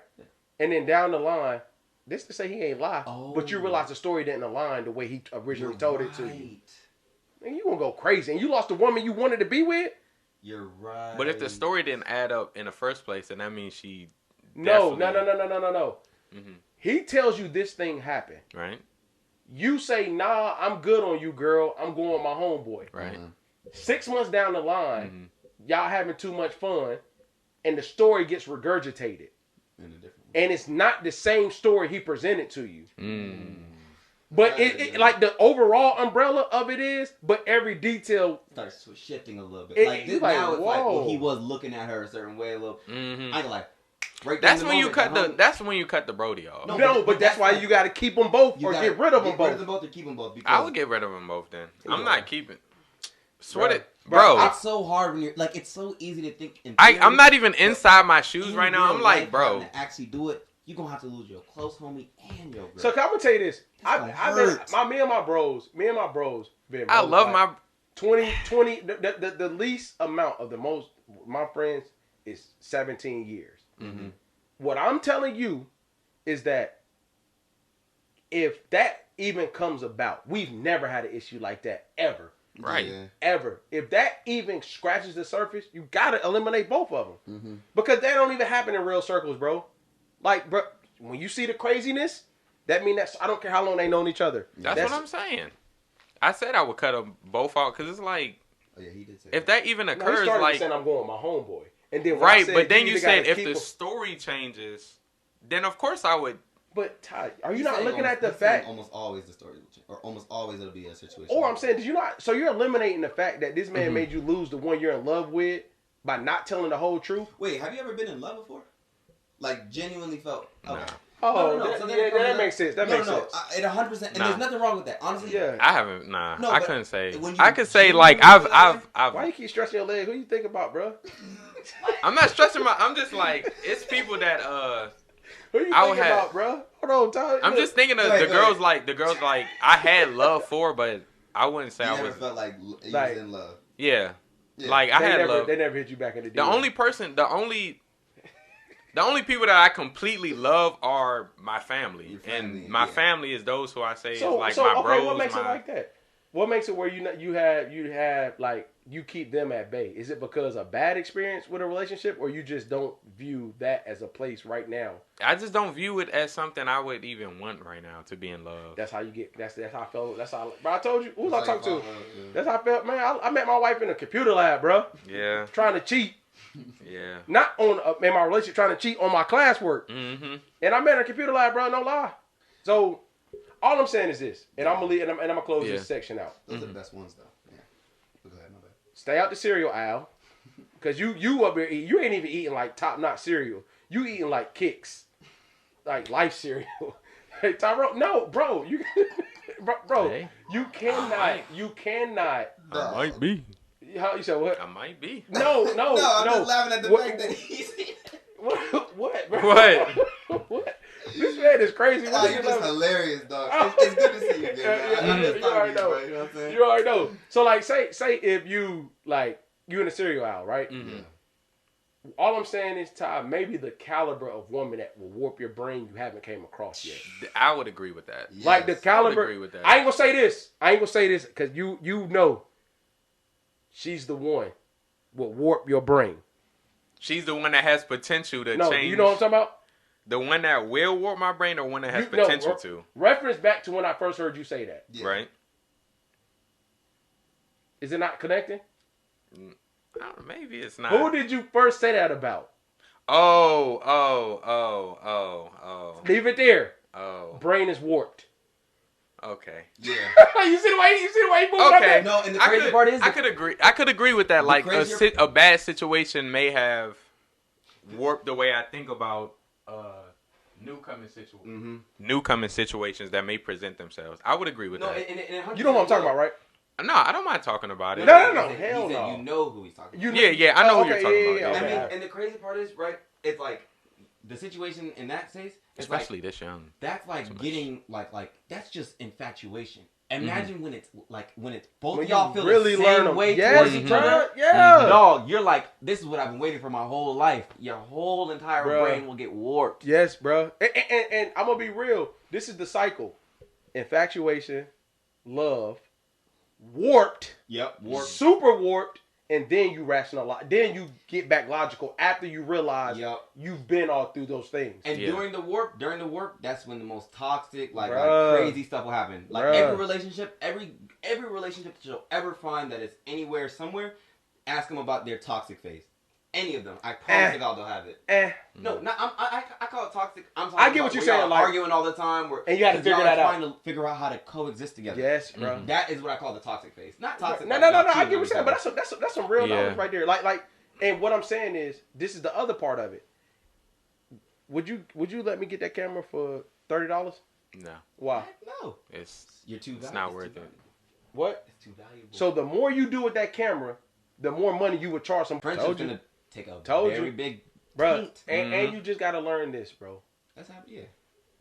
And then down the line, this to say he ain't lie, but you Oh. realize the story didn't align the way he originally told it to you. right. And you gonna go crazy, and you lost the woman you wanted to be with. You're right. But if the story didn't add up in the first place, then that means she. No. definitely- Mhm. He tells you this thing happened. Right. You say, nah, I'm good on you, girl. I'm going with my homeboy. Right. 6 months down the line, y'all having too much fun, and the story gets regurgitated. In a different way. And it's not the same story he presented to you. Mm. But it like the overall umbrella of it is, but every detail. Starts shifting a little bit. It- Like, you this, like, now it's like, well, whoa. he was looking at her a certain way a little. Mhm. I can like, right That's there in when you moment, cut the the. home- That's when you cut the Brody off. No, No, but but that's that's why like- you got to keep them both you or gotta get rid of them Get rid of both. them both or keep them both. I Because would get rid of them both then. I'm Yeah. not keeping. Swear Bro. it, bro. it's so hard when you're like, it's so easy to think. In I'm theory, not even inside my shoes in right now. real I'm like, life, bro. having to actually do it, you're gonna have to lose your close homie and your girl. So I'm gonna tell you this. gonna I've been hurt. me and my bros been. I bros love like my. 20 the least amount of the most my friends is 17 years. Mm-hmm. What I'm telling you is that if that even comes about, we've never had an issue like that ever. Right. Yeah. Ever. If that even scratches the surface, you gotta eliminate both of them. Mm-hmm. Because that don't even happen in real circles, bro. Like, bro, when you see the craziness, that mean that's I don't care how long they known each other. That's what I'm saying. I said I would cut them both out because it's like, Oh, yeah, he did say if that even No, he occurs, started like, saying I'm going with my homeboy, and then when I right, said, but then you either said gotta if keep the him- story changes, then of course I would. But Ty, are you He's not saying looking almost- at the he's saying fact? almost always the story will change, or almost always it'll be a situation. Or I'm saying, did you not? So you're eliminating the fact that this man Mm-hmm. made you lose the one you're in love with by not telling the whole truth. Wait, have you ever been in love before? Like genuinely felt? Okay. Nah. Oh, No, that, so yeah, then it comes that up- makes sense. That no, makes no, sense. It 100%, and Nah. there's nothing wrong with that. Honestly, Yeah. I haven't. Nah, No, I but couldn't say. when you I could say genuinely like I've. Why you keep stretching your leg? Who you think about, bro? I'm not stretching my. I'm just like it's people that Who you I would thinking have- about, bro? Hold on, Ty. I'm just thinking of Go ahead, the go girls ahead. like I had love for, but I wouldn't say you I never was. felt like you Like- was in love. Yeah, Yeah. like I They had never, love. They never hit you back in the The DM. only person, the only people that I completely love are my family, Your family, and my yeah. family is those who I say So, is like so my okay, bros. what makes my, it like that? What makes it where you have like you keep them at bay? Is it because of bad experience with a relationship, or you just don't view that as a place right now? I just don't view it as something I would even want right now to be in love. That's how you get. That's how I felt. That's how. Bro, I told you. Who was I That's how talking you to? fall in love, yeah. That's how I felt, man. I met my wife in a computer lab, bro. Yeah, Trying to cheat, yeah. not on in my relationship, trying to cheat on my classwork. Mm-hmm. And I met her in a computer lab, bro. No lie. So all I'm saying is this, and I'm gonna leave, and I'm gonna close Yeah. this section out. Those are the best ones, though. Yeah. Go ahead, my bad. Stay out the cereal aisle, cause you up here eating. You ain't even eating like top notch cereal. You eating like Kicks, like Life cereal. Hey Tyrone, no, bro, you, bro, Hey. you cannot. I might be. How you said what? I might be. No, No, I'm just laughing at the What- fact that he's. What? Bro? What? What? This man is crazy. Oh, What you're is just it? hilarious, dog. It's good to see you, Yeah, man. yeah, I'm just you talking already to you, know. bro. You know what I'm saying? You already know. So like, say if you like you in the cereal aisle, right? Mm-hmm. All I'm saying is, Ty, maybe the caliber of woman that will warp your brain you haven't came across yet. I would agree with that. Yes. Like the caliber. agree with that. I ain't gonna say this because you know, she's the one will warp your brain. She's the one that has potential to No, change. you know what I'm talking about? The one that will warp my brain, or one that has You- no, potential to. Reference back to when I first heard you say that. Yeah. Right? Is it not connecting? I don't know, maybe it's not. Who did you first say that about? Oh. Leave it there. Oh. Brain is warped. Okay. Yeah. You see the way he moved up Okay. there? No, and the I crazy could, part is I could agree. I could agree with that. Like crazier- a bad situation may have warped the way I think about newcoming situations that may present themselves. I would agree with No, that. and You know what I'm talking about, right? No, I don't mind talking about it. No, He said- hell he said no. You know who he's talking about. Yeah, I know Oh, who you're okay, talking yeah, about. yeah, yeah. I okay. mean, and the crazy part is, right? It's like the situation in that case. It's Especially like, this young. that's like much. getting like that's just infatuation. Imagine when it's both When of y'all you feel really the learn same them. way Yes, towards each bro. other. Yeah. Dog, you're like, this is what I've been waiting for my whole life. Your whole entire Bruh. brain will get warped. Yes, bro. And I'm gonna be real. This is the cycle: infatuation, love, warped, Yep, warped. super warped, and then you rationalize. Then you get back logical after you realize Yep. you've been all through those things. And Yeah. during the warp, that's when the most toxic, like Bruh. crazy stuff will happen. Like Bruh. every relationship that you'll ever find that is anywhere, somewhere, ask them about their toxic phase. Any of them, I promise to God they'll have it. No, not, I call it toxic. I'm talking I get about what you're where saying, y'all like- arguing all the time, And you gotta because y'all figure that are out. trying to figure out how to coexist together. Yes, bro. That is what I call the toxic phase. Not toxic. No. like y'all I cheating get on what you're each saying, other. but that's some real Yeah. knowledge right there. Like, and what I'm saying is, this is the other part of it. Would you let me get that camera for $30? No, Why? No, it's you're too. It's valuable. not It's worth too it. valuable. What? It's too valuable. So the more you do with that camera, the more money you would charge some. friendship's Told you, gonna take a Told very you. big bro. taint. And you just gotta learn this, bro. That's how. Yeah.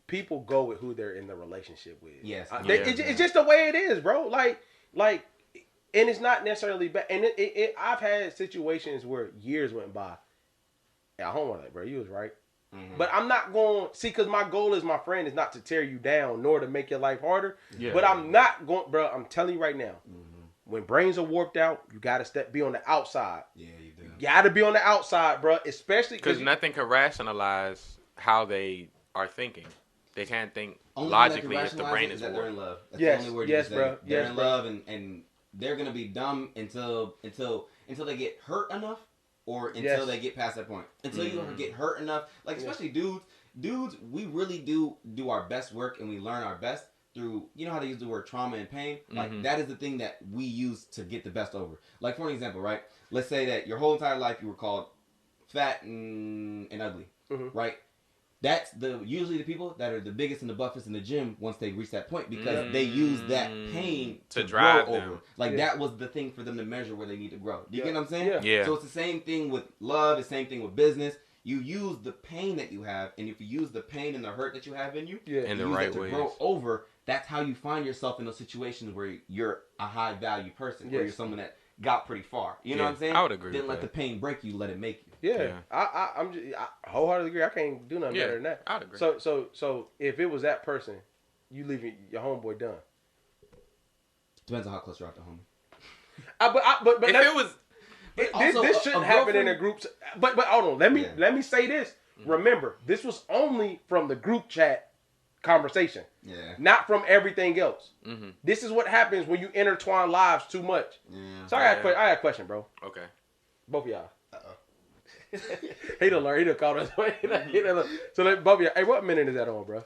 People go with who they're in the relationship with. Yes. It's just the way it is, bro. Like, and it's not necessarily bad. And I've had situations where years went by. Yeah, I don't want that, bro. You was right. Mhm. But I'm not going see because my goal as my friend is not to tear you down nor to make your life harder. Yeah. But I'm not going, bro. I'm telling you right now, when brains are warped out, you gotta be on the outside. Yeah, you do. You gotta be on the outside, bro. Especially because nothing can rationalize how they are thinking. They can't think Only logically thing that if can the rationalize brain it is that they're warped. in love. That's Yes, the only word yes, you can bro. say. They're Yes, in bro. love, and they're gonna be dumb until they get hurt enough, or until Yes. they get past that point. Until you get hurt enough, like especially dudes, we really do our best work, and we learn our best through, you know how they use the word trauma and pain? Like, that is the thing that we use to get the best over. Like, for an example, right? Let's say that your whole entire life you were called fat and ugly, right? That's usually the people that are the biggest and the buffest in the gym once they reach that point, because they use that pain to drive grow them. over. Like, that was the thing for them to measure where they need to grow. Do you get what I'm saying? Yeah. Yeah. So it's the same thing with love, the same thing with business. You use the pain that you have, and if you use the pain and the hurt that you have in you, In the use right that to ways. grow over, that's how you find yourself in those situations where you're a high value person, or Yes. you're someone that got pretty far. You know what I'm saying? I would agree Then with let that. the pain break you, let it make you. Yeah. I wholeheartedly agree. I can't do nothing better than that. I'd agree. So if it was that person, you leave your homeboy done. Depends on how close you're out to homie. But if that- it was, Also, this a shouldn't happen in girlfriend- a group. But hold on. Let me say this. Mm-hmm. Remember, this was only from the group chat conversation, Yeah. not from everything else. mm-hmm. This is what happens when you intertwine lives too much. Yeah. So I got a question, bro. okay. Both of y'all. Uh-oh. He done learn. He done caught us. So let both of y'all. Hey, what minute is that on, bro?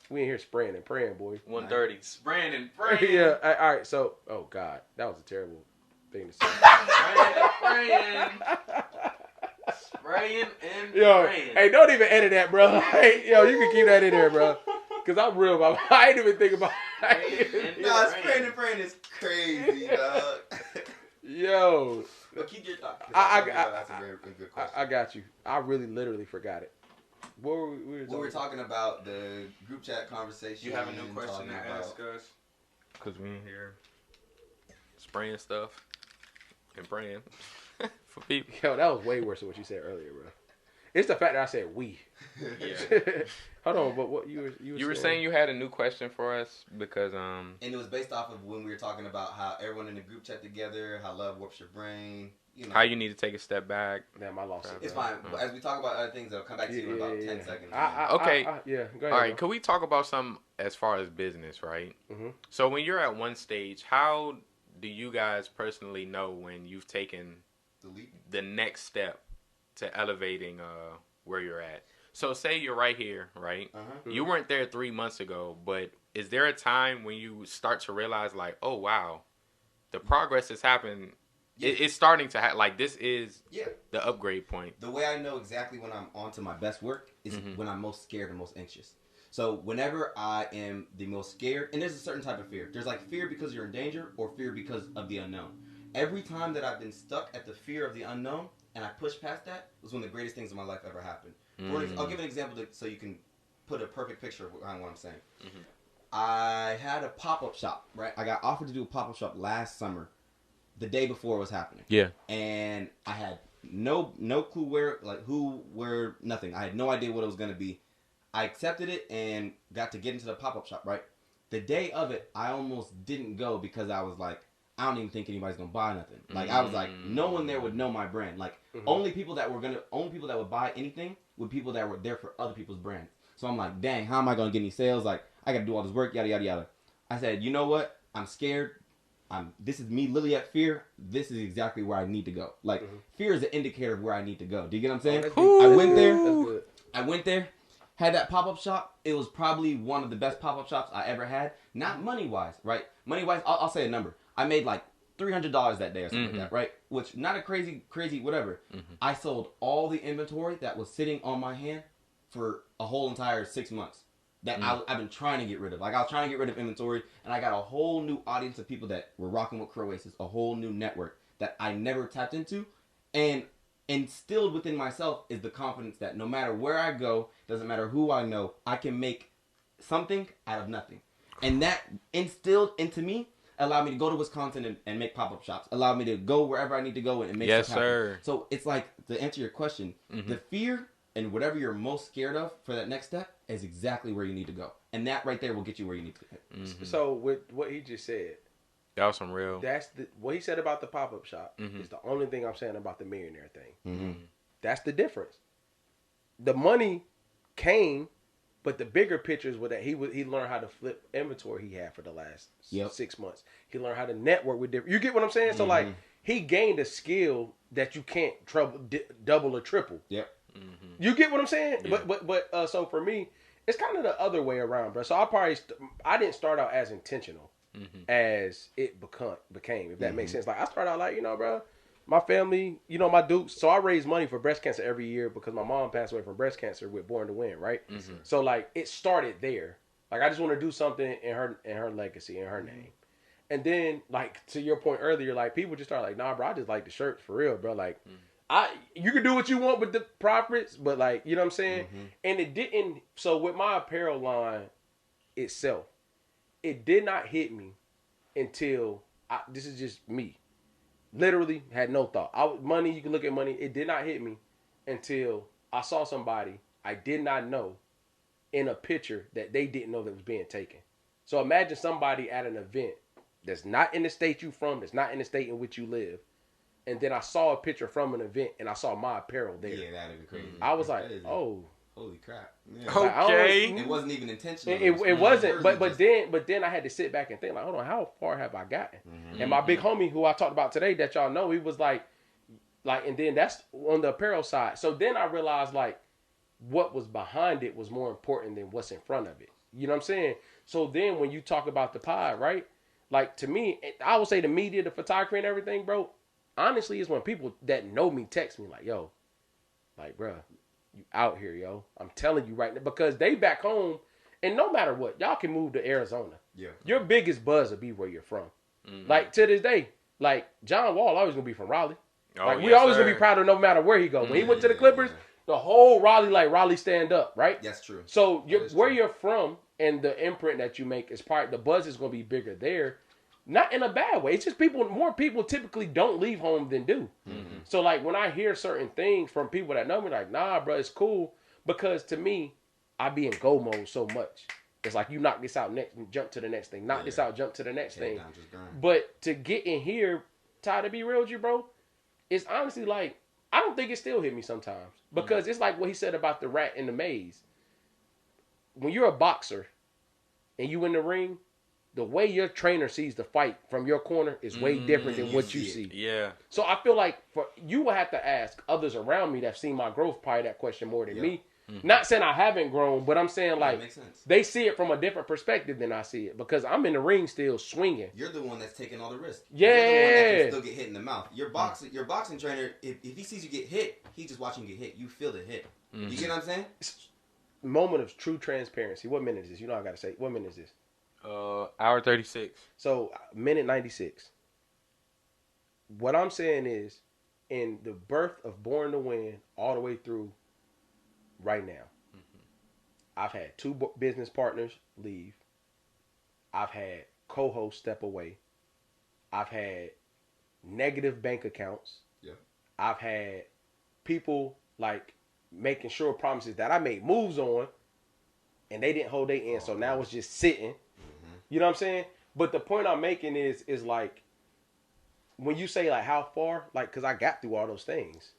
We in here spraying and praying, boy. 1:30. Spraying and praying. Yeah. All right. So, oh God, that was a terrible thing to say. Spraying and Yo, praying. hey, don't even edit that, bro. Hey, yo, you can keep that in there, bro. Cause I'm real about. I ain't even think about. Nah, spraying and praying is crazy, dog. Yo, But keep your thought. that's a very good question. I got you. I really, literally forgot it. What were we? We were talking about the group chat conversation. You have a new question talking to about- ask us? Because we in here spraying stuff and praying for people. Yo, that was way worse than what you said earlier, bro. It's the fact that I said we. Yeah. Hold on, but what you You were saying you had a new question for us because And it was based off of when we were talking about how everyone in the group chat together, how love warps your brain. You know. how you need to take a step back. Damn, I lost it. It's bro. fine. But as we talk about other things, I'll come back to you in about 10 seconds. Okay. Yeah, go ahead. All right, bro. can we talk about some as far as business, right? Mhm. So when you're at one stage, how do you guys personally know when you've taken Delete. the next step to elevating where you're at? So say you're right here, right? Uh-huh. You weren't there 3 months ago, but is there a time when you start to realize like, oh wow, the progress has happened. Yeah. It's starting to happen. Like this is Yeah. the upgrade point. The way I know exactly when I'm on to my best work is Mhm. when I'm most scared and most anxious. So whenever I am the most scared, and there's a certain type of fear. There's like fear because you're in danger or fear because of the unknown. Every time that I've been stuck at the fear of the unknown and I pushed past that was one of the greatest things in my life ever happened. I'll give an example so you can put a perfect picture behind what I'm saying. Mhm. I had a pop-up shop, right? I got offered to do a pop-up shop last summer, the day before it was happening. Yeah. And I had no clue where, nothing. I had no idea what it was going to be. I accepted it and got to get into the pop-up shop, right? The day of it, I almost didn't go because I was like, I don't even think anybody's going to buy nothing. Like, I was like, no one there would know my brand. Like, only people that would buy anything would people that were there for other people's brands. So I'm like, dang, how am I going to get any sales? Like, I got to do all this work, yada, yada, yada. I said, you know what? I'm scared. This is me literally at fear. This is exactly where I need to go. Like, fear is an indicator of where I need to go. Do you get what I'm saying? I went there. That's good. I went there, had that pop-up shop. It was probably one of the best pop-up shops I ever had. Not money-wise, right? Money-wise, I'll say a number. I made like $300 that day or something like that, right? Which, not a crazy, whatever. I sold all the inventory that was sitting on my hand for a whole entire 6 months. That I've been trying to get rid of. Like, I was trying to get rid of inventory, and I got a whole new audience of people that were rocking with Croesus, a whole new network that I never tapped into. And instilled within myself is the confidence that no matter where I go, doesn't matter who I know, I can make something out of nothing. And that instilled into me allowed me to go to Wisconsin and make pop-up shops. Allowed me to go wherever I need to go and make Yes, stuff happen. sir. So it's like, to answer your question, the fear and whatever you're most scared of for that next step is exactly where you need to go. And that right there will get you where you need to go. So with what he just said, That was some real. that's what he said about the pop-up shop is the only thing I'm saying about the millionaire thing. Mm-hmm. That's the difference. The money came But the bigger pictures were that he learned how to flip inventory he had for the last 6 months. He learned how to network with different. You get what I'm saying? So like he gained a skill that you can't double or triple. Yep. You get what I'm saying? Yeah. But so for me, it's kind of the other way around, bro. So I didn't start out as intentional as it became, if that makes sense. Like I started out like, bro, my family, my Dukes. So I raise money for breast cancer every year because my mom passed away from breast cancer with Born to Win, right? So like it started there. Like I just want to do something in her legacy, in her name. And then like to your point earlier, like people just start like, nah, bro, I just like the shirts for real, bro. Like you can do what you want with the profits, but like, you know what I'm saying? And it didn't. So with my apparel line itself, it did not hit me until this is just me. Literally had no thought. Money, you can look at money. It did not hit me until I saw somebody I did not know in a picture that they didn't know that was being taken. So imagine somebody at an event that's not in the state you from, that's not in the state in which you live. And then I saw a picture from an event and I saw my apparel there. Yeah, that'd be crazy. I was like, oh. Holy crap. Yeah. Okay. It wasn't even intentional. It wasn't, but then I had to sit back and think like, hold on, how far have I gotten? And my big homie who I talked about today that y'all know, he was like, and then that's on the apparel side. So then I realized like what was behind it was more important than what's in front of it. You know what I'm saying? So then when you talk about the pod, right? Like to me, I would say the media, the photography and everything, bro, honestly is when people that know me text me like, yo, like, bro, you out here, yo. I'm telling you right now. Because they back home, and no matter what, y'all can move to Arizona. Yeah. Your biggest buzz will be where you're from. Like, to this day, like, John Wall always going to be from Raleigh. Like, we always going to be proud of no matter where he go. When he went to the Clippers, the whole Raleigh stand up, right? That's true. So, where you're from and the imprint that you make is the buzz is going to be bigger there. Not in a bad way. It's just more people typically don't leave home than do. So like when I hear certain things from people that know me, like, nah, bro, it's cool. Because to me, I be in go mode so much. It's like you knock this out next, jump to the next thing. Knock this out, jump to the next thing. But to get in here, Ty, to be real with you, bro, it's honestly like, I don't think it still hit me sometimes. Because it's like what he said about the rat in the maze. When you're a boxer and you in the ring, the way your trainer sees the fight from your corner is way different than what you see. Yeah. So I feel like you will have to ask others around me that have seen my growth probably that question more than me. Not saying I haven't grown, but I'm saying like they see it from a different perspective than I see it because I'm in the ring still swinging. You're the one that's taking all the risk. Yeah. You're the one that can still get hit in the mouth. Your boxing trainer, if he sees you get hit, he's just watching you get hit. You feel the hit. You get what I'm saying? Moment of true transparency. What minute is this? You know I gotta say. What minute is this? Hour 36. So, minute 96. What I'm saying is, in the birth of Born to Win, all the way through right now, I've had 2 business partners leave. I've had co-hosts step away. I've had negative bank accounts. Yeah. I've had people like making sure promises that I made moves on, and they didn't hold their end. So now it's just sitting. You know what I'm saying? But the point I'm making is like, when you say like how far, like, because I got through all those things.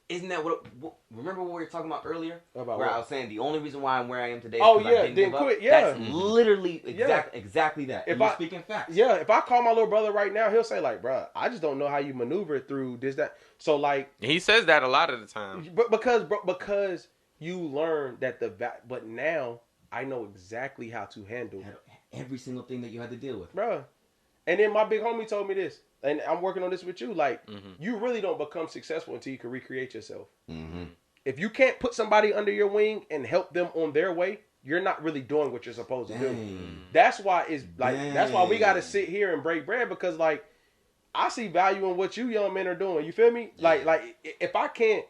Isn't that what remember what we were talking about earlier? About where what? I was saying the only reason why I'm where I am today is I didn't didn't quit. Yeah. That's literally exactly that. If you're speaking facts. Yeah, if I call my little brother right now, he'll say like, bruh, I just don't know how you maneuver through this, that. So like. He says that a lot of the time. But because you learn that but now I know exactly how to handle every single thing that you had to deal with. Bruh. And then my big homie told me this, and I'm working on this with you, like, you really don't become successful until you can recreate yourself. If you can't put somebody under your wing and help them on their way, you're not really doing what you're supposed to do. That's why it's like, that's why we got to sit here and break bread, because like, I see value in what you young men are doing. You feel me? Like if I can't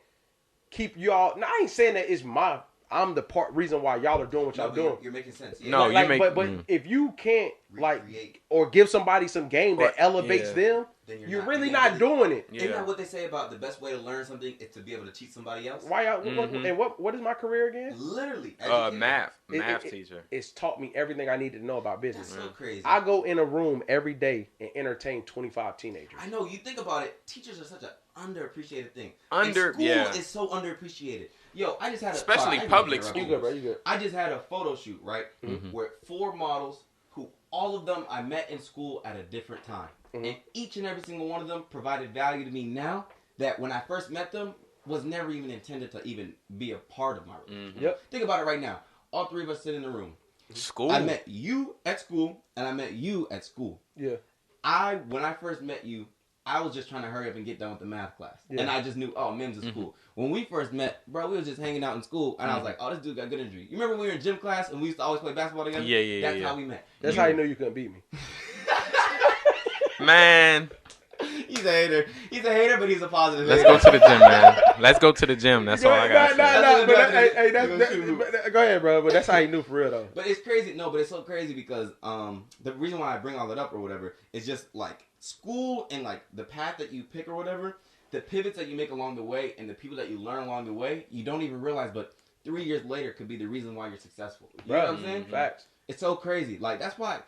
keep y'all, now I ain't saying that I'm the reason why y'all are doing what y'all doing. You're making sense. Yeah. No, but if you can't like or give somebody some game that elevates them, you're really not doing it. Isn't that what they say about the best way to learn something is to be able to teach somebody else? Why y'all? And what is my career again? Literally, math teacher. It's taught me everything I needed to know about business. That's so crazy. I go in a room every day and entertain 25 teenagers. I know. You think about it. Teachers are such an underappreciated thing. School is so underappreciated. Yo, I just had a Especially sorry, public You school. good, bro? You good? I just had a photo shoot, right? Where 4 models who all of them I met in school at a different time. And each and every single one of them provided value to me now that when I first met them was never even intended to even be a part of my relationship. Yep. Think about it right now. All 3 of us sit in the room. School. I met you at school and I met you at school. Yeah. When I first met you, I was just trying to hurry up and get done with the math class. Yeah. And I just knew, oh, Mims is cool. When we first met, bro, we was just hanging out in school, and I was like, oh, this dude got good energy. You remember when we were in gym class, and we used to always play basketball together? Yeah. That's how we met. That's how you knew you couldn't beat me. Man, He's a hater. He's a hater, but he's a positive let's hater. go to the gym, man. Let's go to the gym. That's all I got. Nah, but That's go ahead, bro. But that's how you knew for real, though. But it's crazy. No, but it's so crazy because the reason why I bring all that up or whatever is just like school and like the path that you pick or whatever, the pivots that you make along the way and the people that you learn along the way, you don't even realize. But 3 years later could be the reason why you're successful. You know what I'm saying? Facts. It's so crazy. Like that's why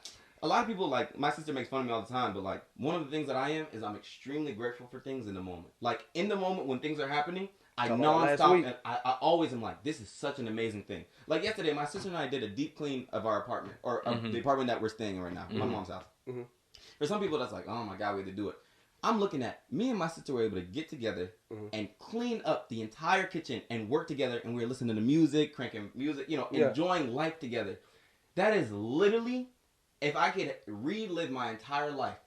a lot of people like my sister makes fun of me all the time. But like one of the things that I am is I'm extremely grateful for things in the moment. Like in the moment when things are happening. I Talking about last nonstop, week. and I always am like, this is such an amazing thing. Like yesterday, my sister and I did a deep clean of our apartment, or of the apartment that we're staying in right now, my mom's house. For some people, that's like, oh my God, we had to do it. I'm looking at, me and my sister were able to get together and clean up the entire kitchen and work together, and we were listening to music, cranking music, you know, enjoying life together. That is literally, if I could relive my entire life,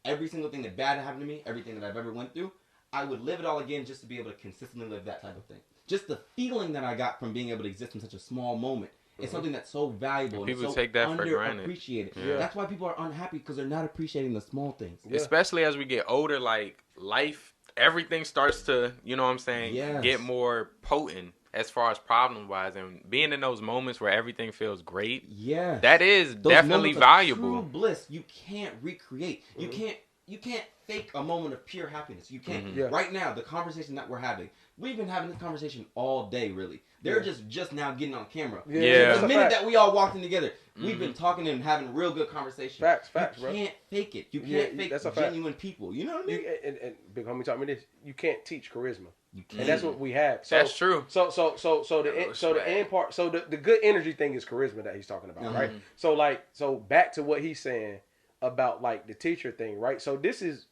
every single thing that bad happened to me, everything that I've ever went through, I would live it all again just to be able to consistently live that type of thing. Just the feeling that I got from being able to exist in such a small moment is something that's so valuable and People so take that for granted. underappreciated. Yeah. That's why people are unhappy because they're not appreciating the small things. Yeah. Especially as we get older, like life, everything starts to, you know what I'm saying, Yes. get more potent as far as problem wise, and being in those moments where everything feels great. Yeah. That is Those definitely moments of valuable. True bliss you can't recreate. You can't fake a moment of pure happiness. You can't. Yeah. Right now, the conversation that we're having, we've been having this conversation all day. Really, they're just now getting on camera. Yeah. The minute that we all walked in together, we've been talking and having real good conversation. Facts, you bro. can't fake it. You Yeah, can't fake that's a fact. genuine people. You know what I mean? And big homie taught me this. You can't teach charisma. You And that's what we have. So, That's true. So the end part. So the good energy thing is charisma that he's talking about, right? So back to what he's saying about like the teacher thing, right? So this is,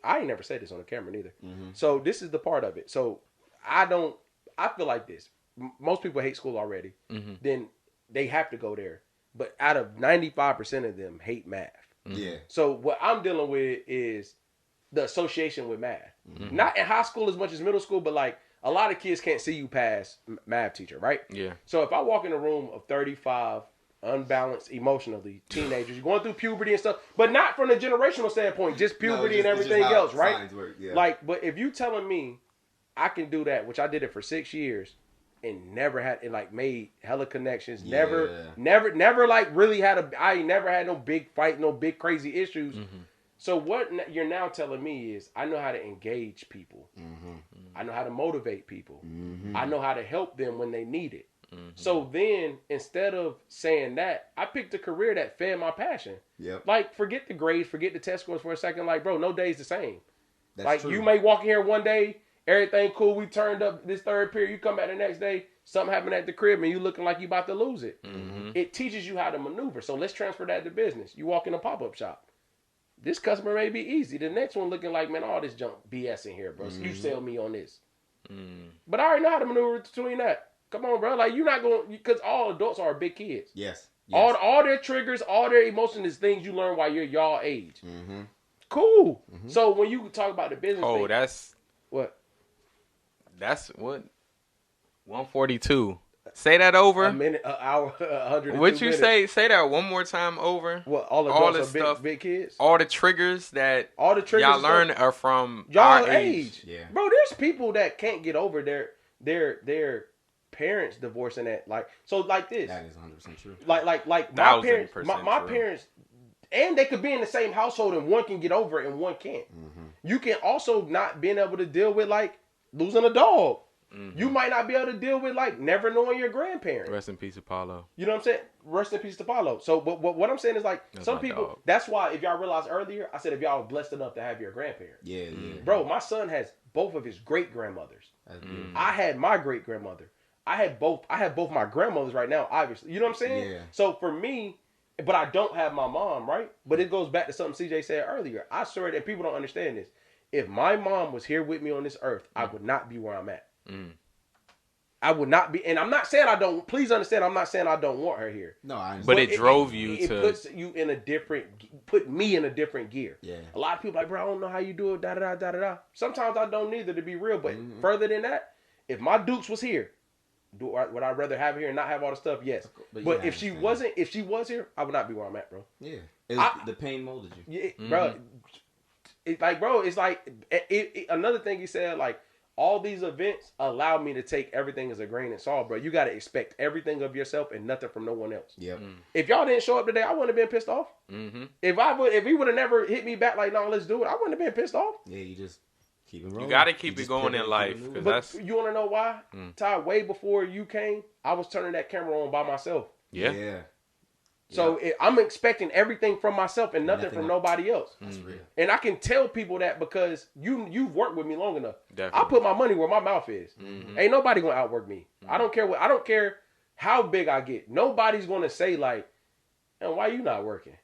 I ain't never said this on the camera neither. So this is the part of it. So I feel like this. Most people hate school already. Then they have to go there. But out of 95% of them hate math. Yeah. So what I'm dealing with is the association with math. Not in high school as much as middle school, but like a lot of kids can't see you past math teacher, right? Yeah. So if I walk in a room of 35 unbalanced emotionally teenagers, you're going through puberty and stuff, but not from a generational standpoint, just puberty and everything else, right? Work, yeah. Like, but if you telling me I can do that, which I did it for 6 years and never had, and like made hella connections, never like really I ain't never had no big fight, no big crazy issues. So what you're now telling me is I know how to engage people. I know how to motivate people. I know how to help them when they need it. So then instead of saying that, I picked a career that fed my passion. Yep. Like forget the grades, forget the test scores for a second. Like, bro, no day's the same. That's like true. you may walk in here one day, everything cool, we turned up this third period, you come back the next day, something happened at the crib and you looking like you about to lose it. It teaches you how to maneuver. So let's transfer that to business. You walk in a pop-up shop. This customer may be easy. The next one looking like, man, all this junk BS in here, bro. So you sell me on this. But I already know how to maneuver between that. Come on, bro. Like you're not going, because all adults are big kids. Yes. All their triggers, all their emotions is things you learn while you're y'all age. Cool. So when you talk about the business thing, that's what 142. Say that over. a minute, an hour, 100. What you say? Say that one more time over. What all adults are big kids. All the triggers that All the triggers y'all learn are from y'all our age. Yeah. Bro, there's people that can't get over their parents divorcing that. Like so, like this. That is 100% true. Like my parents, 1000% my true. parents, and they could be in the same household and one can get over it and one can't. You can also not being able to deal with like losing a dog. You might not be able to deal with like never knowing your grandparents. Rest in peace, Apollo. You know what I'm saying? Rest in peace to Apollo. So what I'm saying is like That's some my people. dog. That's why if y'all realized earlier, I said if y'all was blessed enough to have your grandparents. Yeah. Bro, my son has both of his great grandmothers. That's beautiful. I had my great grandmother. I have both my grandmothers right now, obviously. You know what I'm saying? Yeah. So for me, but I don't have my mom, right? But it goes back to something CJ said earlier. I swear that people don't understand this. If my mom was here with me on this earth, I would not be where I'm at. I would not be, and I'm not saying I don't. Please understand, I'm not saying I don't want her here. No, I understand. But it drove you it to. puts you in a different, put me in a different gear. Yeah. A lot of people like, bro, I don't know how you do it. Da da da da da. Sometimes I don't either, to be real. But further than that, if my Dukes was here, would I rather have her here and not have all the stuff? Yes. But if she wasn't, if she was here, I would not be where I'm at, bro. Yeah. It was, the pain molded you. Yeah, bro. It's like another thing he said, like, all these events allow me to take everything as a grain of salt, bro. You got to expect everything of yourself and nothing from no one else. Yep. If y'all didn't show up today, I wouldn't have been pissed off. If he would have never hit me back like, no, let's do it, I wouldn't have been pissed off. Yeah, you just keep it rolling. You got to keep it going in life. Cause But that's, you want to know why? Ty, way before you came, I was turning that camera on by myself. yeah. So I'm expecting everything from myself and nothing from nobody else. That's real. And I can tell people that because you've worked with me long enough. Definitely. I put my money where my mouth is. Ain't nobody gonna outwork me. I don't care how big I get. Nobody's gonna say like, and why you not working?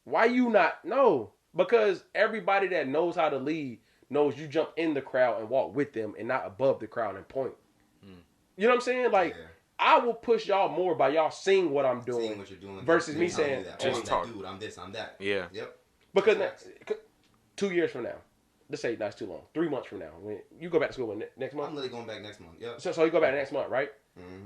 Why you not? No, because everybody that knows how to lead knows you jump in the crowd and walk with them and not above the crowd and point. You know what I'm saying? Like, I will push y'all more by y'all seeing what I'm doing, Seeing what you're doing versus me saying, just talk. Dude, I'm this, I'm that. Yeah. Yep. Because 2 years from now, let's say that's too long. 3 months from now, when you go back to school next month. I'm literally going back next month. Yep. So you go back next month, right?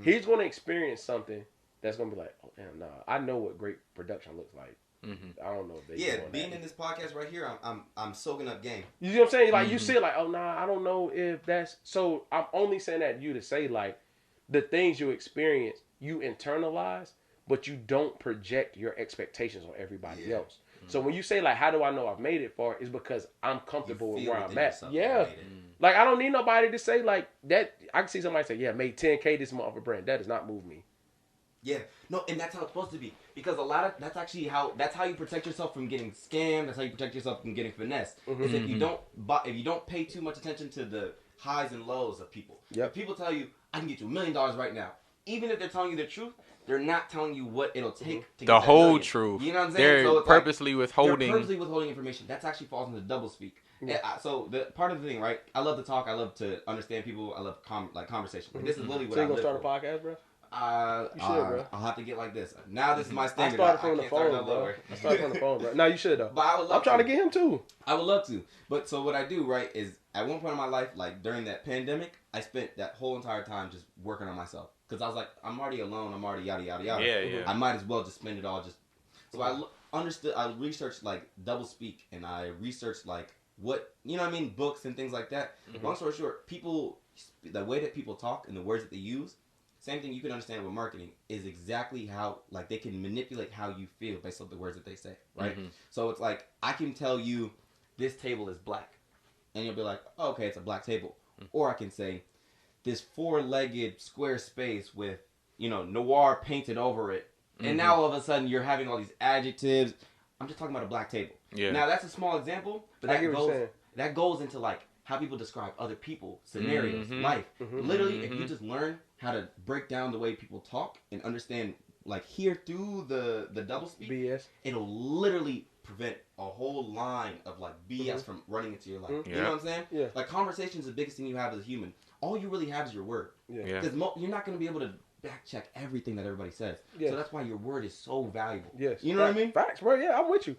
He's going to experience something that's going to be like, oh damn, nah, I know what great production looks like. I don't know if they doing being that. in this podcast right here, I'm soaking up game. You see what I'm saying? Like you see it like, oh nah, I don't know if that's so. I'm only saying that to you to say like the things you experience, you internalize, but you don't project your expectations on everybody else. So when you say like, how do I know I've made it far? It's because I'm comfortable with where I'm at. Yeah. Like I don't need nobody to say like that. I can see somebody say, yeah, made 10K this month for brand. That does not move me. Yeah, no, and that's how it's supposed to be, because that's how you protect yourself from getting scammed. That's how you protect yourself from getting finessed. Is if you don't pay too much attention to the highs and lows of people. If people tell you, I can get you $1 million right now, even if they're telling you the truth, they're not telling you what it'll take to get the that whole million. truth. You know what I'm saying? They're So it's purposely like, withholding. They're purposely withholding information. That actually falls into double speak. So the part of the thing, right? I love to talk. I love to understand people. I love conversation. Like, this is literally what So I you gonna live start for. a podcast, bro? You should, bro. I'll have to get like this. Now this is my I standard. started from the can't start phone, no bro. lower. I started from the phone, bro. No, you should though. But I would love I'm trying to get him too. I would love to. But so what I do, right, is at one point in my life, like during that pandemic, I spent that whole entire time just working on myself. Because I was like, I'm already alone. I'm already yada, yada, yada. Yeah. I might as well just spend it all. So I researched like double speak, and I researched like what, you know what I mean, books and things like that. Long story short, the way that people talk and the words that they use, same thing you can understand with marketing, is exactly how, like, they can manipulate how you feel based on the words that they say, right? So it's like, I can tell you, this table is black. And you'll be like, oh, okay, it's a black table. Or I can say, this four-legged square space with, noir painted over it. And now all of a sudden, you're having all these adjectives. I'm just talking about a black table. Yeah. Now, that's a small example, but that goes into, like, how people describe other people, scenarios, life. Literally, if you just learn how to break down the way people talk and understand, like, hear through the double speak, BS, it'll literally prevent a whole line of, like, BS from running into your life. You know what I'm saying? Yeah. Like, conversation is the biggest thing you have as a human. All you really have is your word. Yeah. Because you're not going to be able to back check everything that everybody says. Yes. So that's why your word is so valuable. Yes. You know what I mean? Facts, bro. Yeah, I'm with you.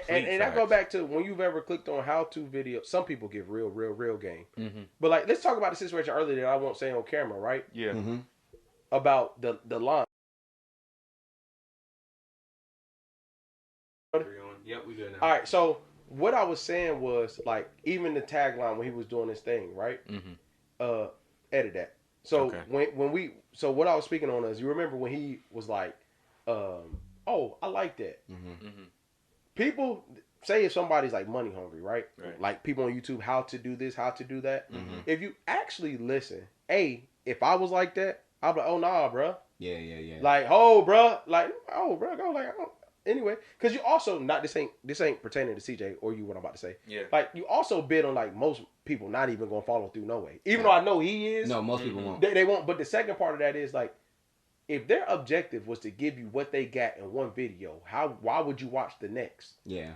And I go back to when you've ever clicked on how-to videos. Some people give real game. But like, let's talk about the situation earlier that I won't say on camera, right? Yeah. About the line. Yep, we good now. All right, so what I was saying was like, even the tagline when he was doing this thing, right? Edit that. So what I was speaking on is, you remember when he was like, oh, I like that. People say if somebody's like money hungry, right? Like people on YouTube, how to do this, how to do that. If you actually listen, if I was like that, I'd be like, oh nah, bro. Yeah. Like, oh, bro, go like, anyway, because you also this ain't pertaining to CJ or you what I'm about to say. Yeah. Like you also bid on like most people not even gonna follow through no way. Even though I know he is. No, most people won't. They won't. But the second part of that is like, if their objective was to give you what they got in one video, why would you watch the next? Yeah.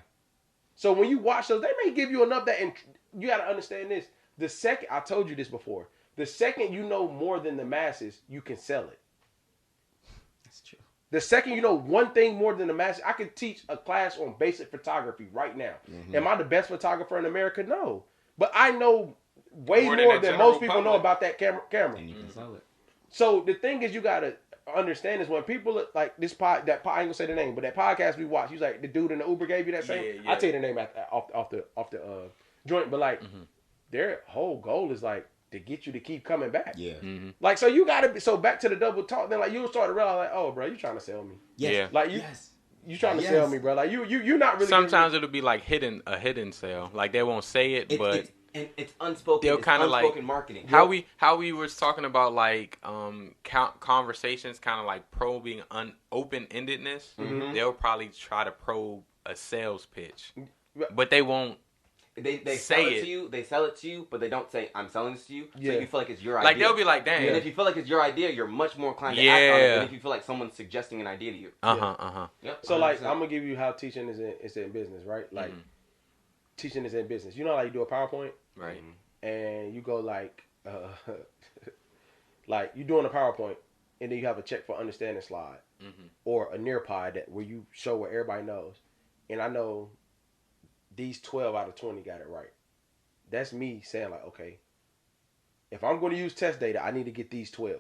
So when you watch those, they may give you enough that, and you got to understand this. The second, I told you this before, the second you know more than the masses, you can sell it. That's true. The second you know one thing more than the masses, I could teach a class on basic photography right now. Mm-hmm. Am I the best photographer in America? No. But I know way More more than than the most general people know public. about that camera. And you can sell it. So the thing is, you got to understand is when people like this I ain't gonna say the name, but that podcast we watched, he's like the dude in the Uber gave you that same. Yeah. I tell you the name off the joint, but like their whole goal is like to get you to keep coming back. Yeah. Like so you gotta be so back to the double talk. Then like you start to realize like, oh bro, you trying to sell me? Yes. Yeah. Like you Yes. you trying to Yes. sell me, bro? Like you not really. Sometimes it'll be like a hidden sale. Like they won't say it, but It's unspoken. they'll It's kind of like unspoken marketing. how we was talking about like conversations, kind of like probing open endedness. They'll probably try to probe a sales pitch, but they won't. They say sell it it. to you. They sell it to you, but they don't say I'm selling this to you. Yeah. So you feel like it's your idea. Like they'll be like, "Dang, And if you feel like it's your idea, you're much more inclined to act on it Yeah. than if you feel like someone's suggesting an idea to you. Yep. So like 100%. I'm gonna give you how teaching is in business, right? Like teaching is in business. You know how you do a PowerPoint right." and you go like like you doing a PowerPoint and then you have a check for understanding slide or a Nearpod that where you show where everybody knows. And I know these 12 out of 20 got it right. That's me saying like, okay, if I'm going to use test data, I need to get these 12.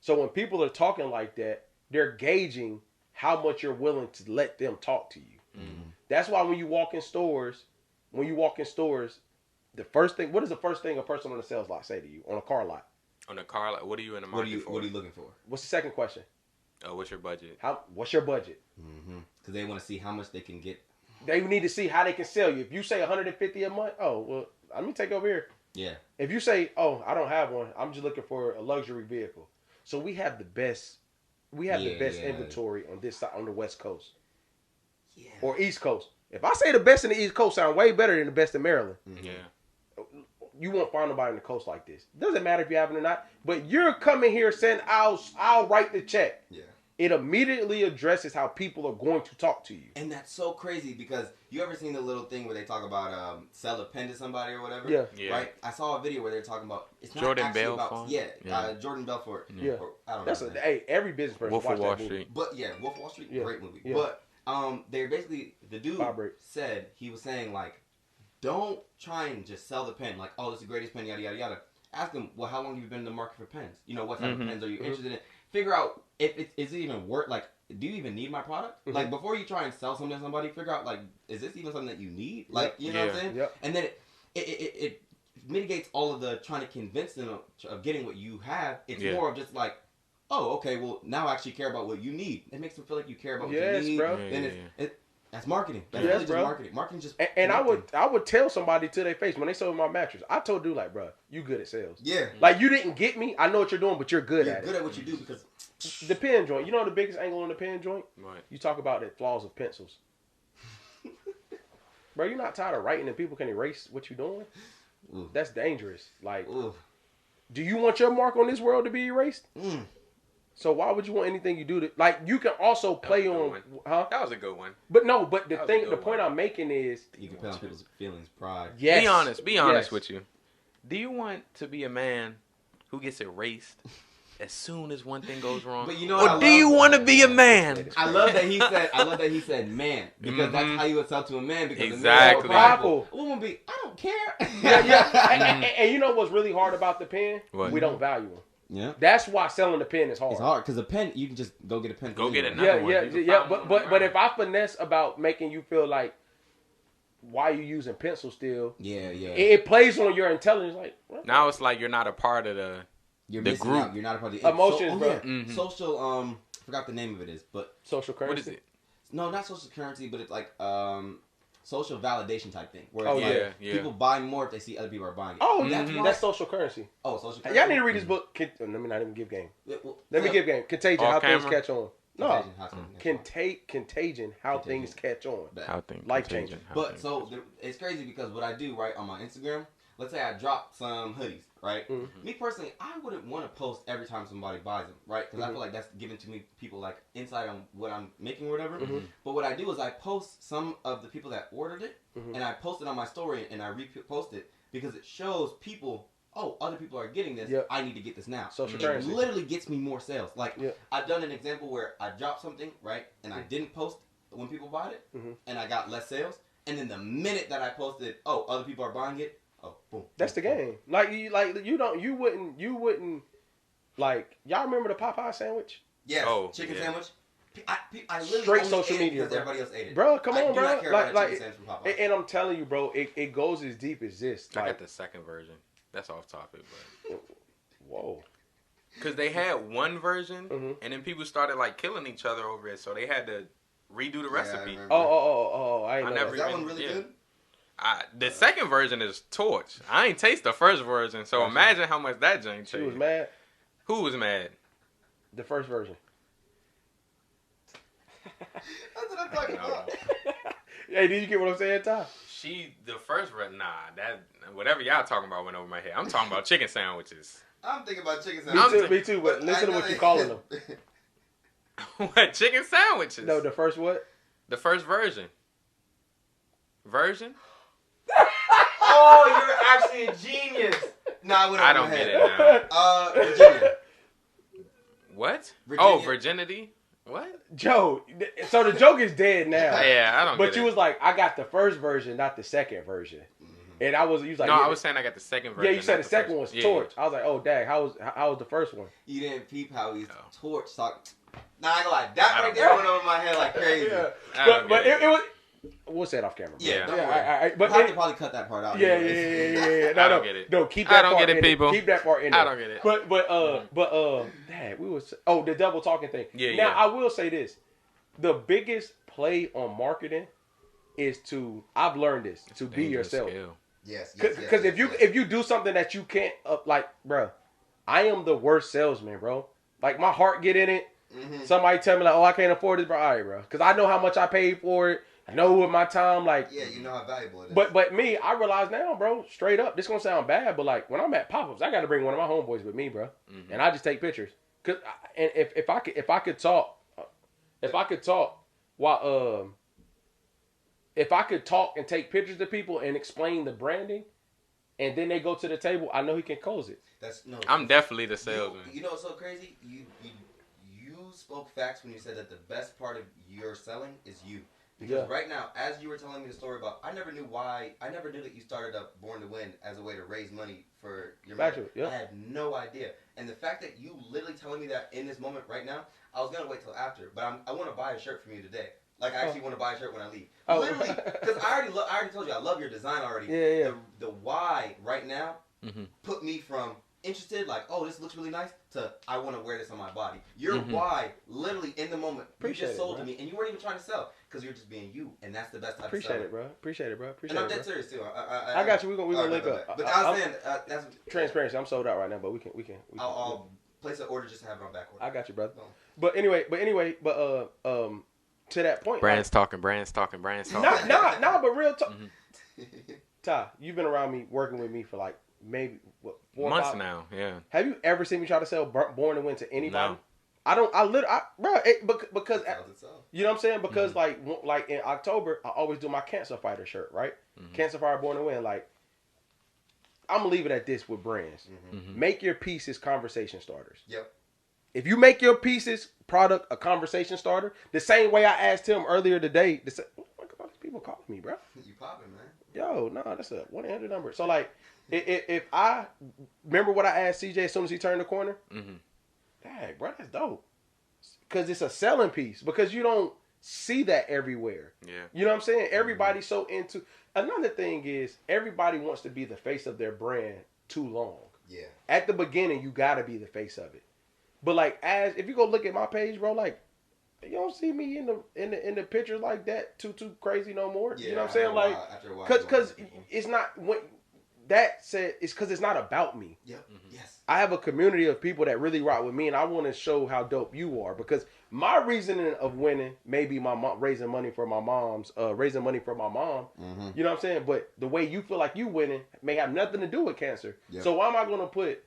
So when people are talking like that, they're gauging how much you're willing to let them talk to you. That's why when you walk in stores, the first thing, what is the first thing a person on the sales lot say to you on a car lot? On a car, like, what are you in the market for? What are you looking for? What's the second question? What's your budget? What's your budget? Because they want to see how much they can get. They need to see how they can sell you. If you say 150 a month, oh well, let me take over here. Yeah. If you say, oh, I don't have one, I'm just looking for a luxury vehicle. So we have the best, inventory on this side, on the West Coast, or East Coast. If I say the best in the East Coast sound way better than the best in Maryland. Yeah. You won't find nobody on the coast like this. Doesn't matter if you have it or not. But you're coming here saying, I'll write the check. Yeah. It immediately addresses how people are going to talk to you. And that's so crazy because you ever seen the little thing where they talk about sell a pen to somebody or whatever? Yeah. Right? I saw a video where they're talking about it's not Jordan actually Belfort? about Jordan Belfort. Yeah. Or, I don't know. That's his name. hey, every business person Wolf watch of Wall that movie. Street. But yeah, Wolf of Wall Street, Yeah. great movie. Yeah. But they're basically the dude Vibrate. said he was saying like, don't try and just sell the pen like, oh, this is the greatest pen, yada yada yada. Ask them, well, how long have you been in the market for pens? You know, what type of pens are you interested in? Figure out if is it even worth like. Do you even need my product? Like before you try and sell something to somebody, figure out like, is this even something that you need? Like, you know what I'm saying? Yep. And then it mitigates all of the trying to convince them of getting what you have. It's more of just like, oh, okay, well now I actually care about what you need. It makes them feel like you care about what you need. Bro. Then that's marketing. That's Yes, really just bro. marketing. Marketing just And I would tell somebody to their face when they sold my mattress. I told dude like, bro, you good at sales. Yeah. Like you didn't get me. I know what you're doing, but you're good You're at good it. at what you do because The pen joint. You know the biggest angle on the pen joint? Right. You talk about the flaws of pencils. Bro, you're not tired of writing and people can erase what you're doing? Ooh. That's dangerous. Like, Ooh. do you want your mark on this world to be erased? Mm. So why would you want anything you do to like? You can also play was a on, good huh? That was a good one. But no, but the That was a thing, good the point one. I'm making is, You can play on people's feelings, pride. yes, Be honest yes. with you. Do you want to be a man who gets erased as soon as one thing goes wrong? But you know what I or do you love? want to be a man? I love that he said man because that's how you would sell to a man because Exactly. a man is powerful. A woman be I don't care. Yeah. And you know what's really hard about the pen? What? We don't value them. Yeah. That's why selling the pen is hard. It's hard because a pen you can just go get a pen. Go get anywhere. another one. Yeah. You can find one But online. if I finesse about making you feel like, why you using pencil still? Yeah. It plays on your intelligence. Like what? Now it's like you're not a part of You're the missing group. out. You're not a part of the Emotions, bro. Social. I forgot the name of it is, but Social currency. what is it? no, not social currency, but it's like social validation type thing. Where Oh, it's like yeah. people buy more if they see other people are buying it. Oh, that's why. that's social currency. Oh, social Hey, currency. y'all need to read this book. Let me not even give game. Yeah, well, Let me give game. Contagion. Off How things camera? catch on. No, Contagion. contagion. How things catch on. How things Life changing. But so it's crazy because what I do right on my Instagram, let's say I drop some hoodies, right? Me personally, I wouldn't want to post every time somebody buys them, right? Because I feel like that's giving to me people like insight on what I'm making or whatever. But what I do is I post some of the people that ordered it, and I post it on my story and I repost it because it shows people. Oh, other people are getting this. Yep. I need to get this now. Social It currency. literally gets me more sales. Like, I've done an example where I dropped something, right? And I didn't post when people bought it. And I got less sales. And then the minute that I posted, oh, other people are buying it. Oh, boom. That's the game. You wouldn't, like, y'all remember the Popeye sandwich? Yes. Oh, chicken yeah. sandwich. I literally Straight only social ate it media, because bro. everybody else ate it. Bro, come I on, do bro. not care about a Like, chicken sandwich from Popeye. and I'm telling you, bro, it goes as deep as this. I Like, got the second version. That's off topic, but whoa. because they had one version, and then people started like killing each other over it, so they had to redo the recipe. remember. I ain't know never Is that one really good? The second version is torch. I ain't taste the first version, so imagine how much that Jane She was changed. mad. Who was mad? The first version. That's what I'm talking about. Hey, did you get what I'm saying, Ty? The first version, that whatever y'all talking about went over my head. I'm talking about chicken sandwiches. I'm thinking about chicken Me sandwich. too, me too. But listen to what you calling them. What, chicken sandwiches? No, the first what? The first version. Version? Oh, you're actually a genius. No, I don't get it now. Virginia. What? Virginia. Oh, virginity? What? Joe. So the joke is dead now. Yeah, I don't But get you it. was like, I got the first version, not the second version. And you was like, No, yeah, I was saying I got the second version. yeah, you said not the second first. one was torch. I was like, oh, dang, how was the first one? You didn't peep how he's Oh. torch talk. Nah, I ain't gonna lie. That I right don't there know. went over my head like crazy. Yeah. I don't But get it was. We'll say it off camera. Bro. Yeah, don't worry. But We'll have to probably cut that part out. yeah. I No, don't get it. No, keep I that don't part get it, in people. Keep that part in there. I don't get it. But dang, we was the double talking thing. Yeah, Now yeah. I will say this: the biggest play on marketing is I've learned this to be Dangerous yourself. skill. Yes. Because if you do something that you can't like, bro, I am the worst salesman, bro. Like my heart get in it. Somebody tell me like, oh, I can't afford this, bro. All right, bro, because I know how much I paid for it. I know with my time, like, Yeah, you know how valuable it is. but me, I realize now, bro, straight up, this gonna sound bad, but like when I'm at pop-ups, I got to bring one of my homeboys with me, bro, and I just take pictures. Cause and if I could talk while if I could talk and take pictures to people and explain the branding, and then they go to the table, I know he can close it. I'm definitely the salesman. You know what's so crazy? You spoke facts when you said that the best part of your selling is you. Because right now, as you were telling me the story about, I never knew that you started up Born to Win as a way to raise money for your mother. I had no idea. And the fact that you literally telling me that in this moment right now, I was going to wait till after. But I want to buy a shirt from you today. Like, I actually want to buy a shirt when I leave. Literally, because I already told you, I love your design already. Yeah. The why right now put me from interested, like, oh, this looks really nice, to I want to wear this on my body. Your why, literally in the moment, you just sold to me, and you weren't even trying to sell, because you're just being you, and that's the best type of selling. Appreciate it, bro. And I'm dead serious too. I got you. We gonna link up. But I was saying, that's transparency. I'm sold out right now, but we can. I'll place an order just to have it on back order. I got you, brother. But anyway, to that point, Brands talking. Nah, but real talk. Ty, you've been around me, working with me for like maybe 4 months 5 now. Yeah. Have you ever seen me try to sell Born to Win to anybody? No. Because you know what I'm saying? Because like in October, I always do my Cancer Fighter shirt, right? Cancer Fighter Born to Win. Like, I'm gonna leave it at this with brands. Make your pieces conversation starters. Yep. If you make your pieces product a conversation starter, the same way I asked him earlier today, what all these people calling me, bro? You popping, man. Yo, no, that's a 1-800 number. So like, if I remember what I asked CJ as soon as he turned the corner, dang, bro, that's dope. Because it's a selling piece. Because you don't see that everywhere. Yeah. You know what I'm saying? Everybody's so into. Another thing is everybody wants to be the face of their brand too long. Yeah. At the beginning, you got to be the face of it. But like, if you go look at my page, bro, like, you don't see me in the pictures like that too crazy no more. Yeah, you know what I'm saying? Like, because it's not it's because it's not about me. Yep. Yes. I have a community of people that really rock with me, and I want to show how dope you are, because My reasoning of winning may be my mom raising money for my mom's, raising money for my mom. Mm-hmm. You know what I'm saying? But the way you feel like you winning may have nothing to do with cancer. Yep. So why am I going to put,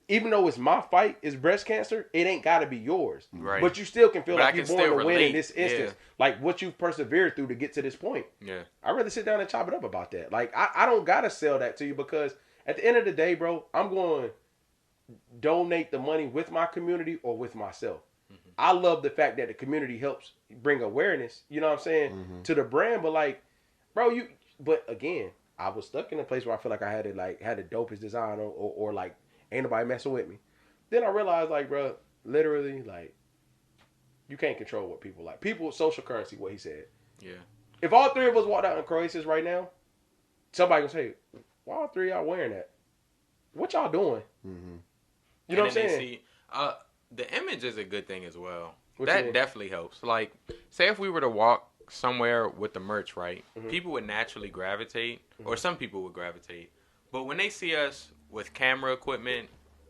even though it's my fight, is breast cancer, it ain't got to be yours. Right. But you still can feel But like I you're can born still to win in relate. this instance. Like what you've persevered through to get to this point. Yeah. I'd rather sit down and chop it up about that. Like, I don't got to sell that to you because at the end of the day, bro, I'm going to donate the money with my community or with myself. Mm-hmm. I love the fact that the community helps bring awareness, you know what I'm saying, Mm-hmm. to the brand. But like, bro, but again, I was stuck in a place where I feel like I had the dopest design or like ain't nobody messing with me. Then I realized like, bro, literally like you can't control what people like. People, social currency, what he said. Yeah. If all three of us walked out in Croesus right now, somebody gonna say, why all three of y'all wearing that? What y'all doing? Mm-hmm. You know what I'm And then saying? the image is a good thing as well. What you That mean? definitely helps. Like, say if we were to walk somewhere with the merch, right? Mm-hmm. People would naturally gravitate, or some people would gravitate. But when they see us with camera equipment,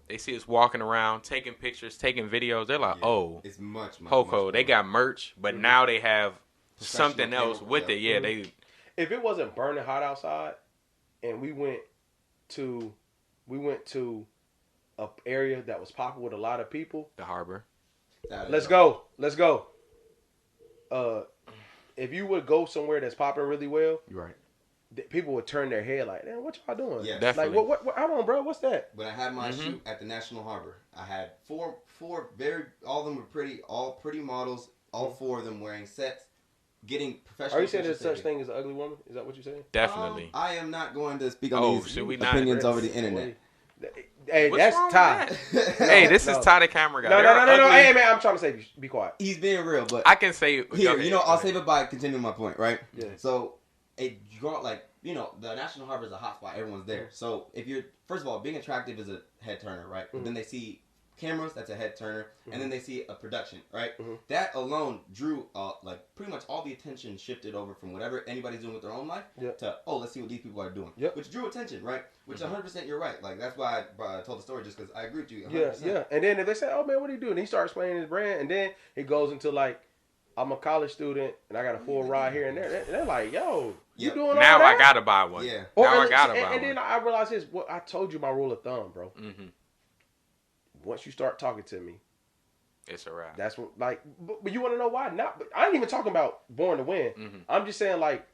they see us walking around, taking pictures, taking videos, they're like, oh, It's much Poco, much they more. got merch, but Mm-hmm. now they have Professional something else camera, with yeah. it. Yeah, Mm-hmm. they If it wasn't burning hot outside, and we went to a area that was popular with a lot of people, the harbor. let's go. If you would go somewhere that's popping really well, You're right. people would turn their head like, "Damn, what y'all doing?" Yeah. Definitely. Like, what? Hold on, bro. What's that? When I had my Mm-hmm. shoot at the National Harbor, I had four all of them were pretty, all pretty models, all four of them wearing sets, getting professional. Are you saying there's pictures such taken. thing as an ugly woman? Is that what you're saying? Definitely. I am not going to speak on Oh, these should we not? opinions over the internet. Hey, What's that's wrong with Ty. that? Hey, this No. is Ty the camera guy. No. They're ugly. Hey, man, I'm trying to say, be quiet. He's being real, but I can say here, go ahead, you know, go I'll ahead. save it by continuing my point, right? Yeah. So it got like, you know, the National Harbor is a hot spot. Everyone's there. So if you're, first of all, being attractive is a head turner, right? But then they see cameras, that's a head turner, and then they see a production, right? That alone drew like pretty much all the attention shifted over from whatever anybody's doing with their own life to, oh, let's see what these people are doing, which drew attention, right? Which 100% you're right. Like that's why I told the story, just because I agree with you 100%. Yeah. And then if they say, "Oh man, what are you doing?" And he starts explaining his brand, and then it goes into like, "I'm a college student and I got a full ride here and there." They're like, "Yo, you Yep. doing all Now that?" I gotta buy one. Yeah. Now I gotta buy and one. then I realized this. Well, I told you my rule of thumb, bro. Mm-hmm. Once you start talking to me, It's a wrap. that's what like. But you want to know why? Not. But I ain't even talking about born to win. Mm-hmm. I'm just saying like,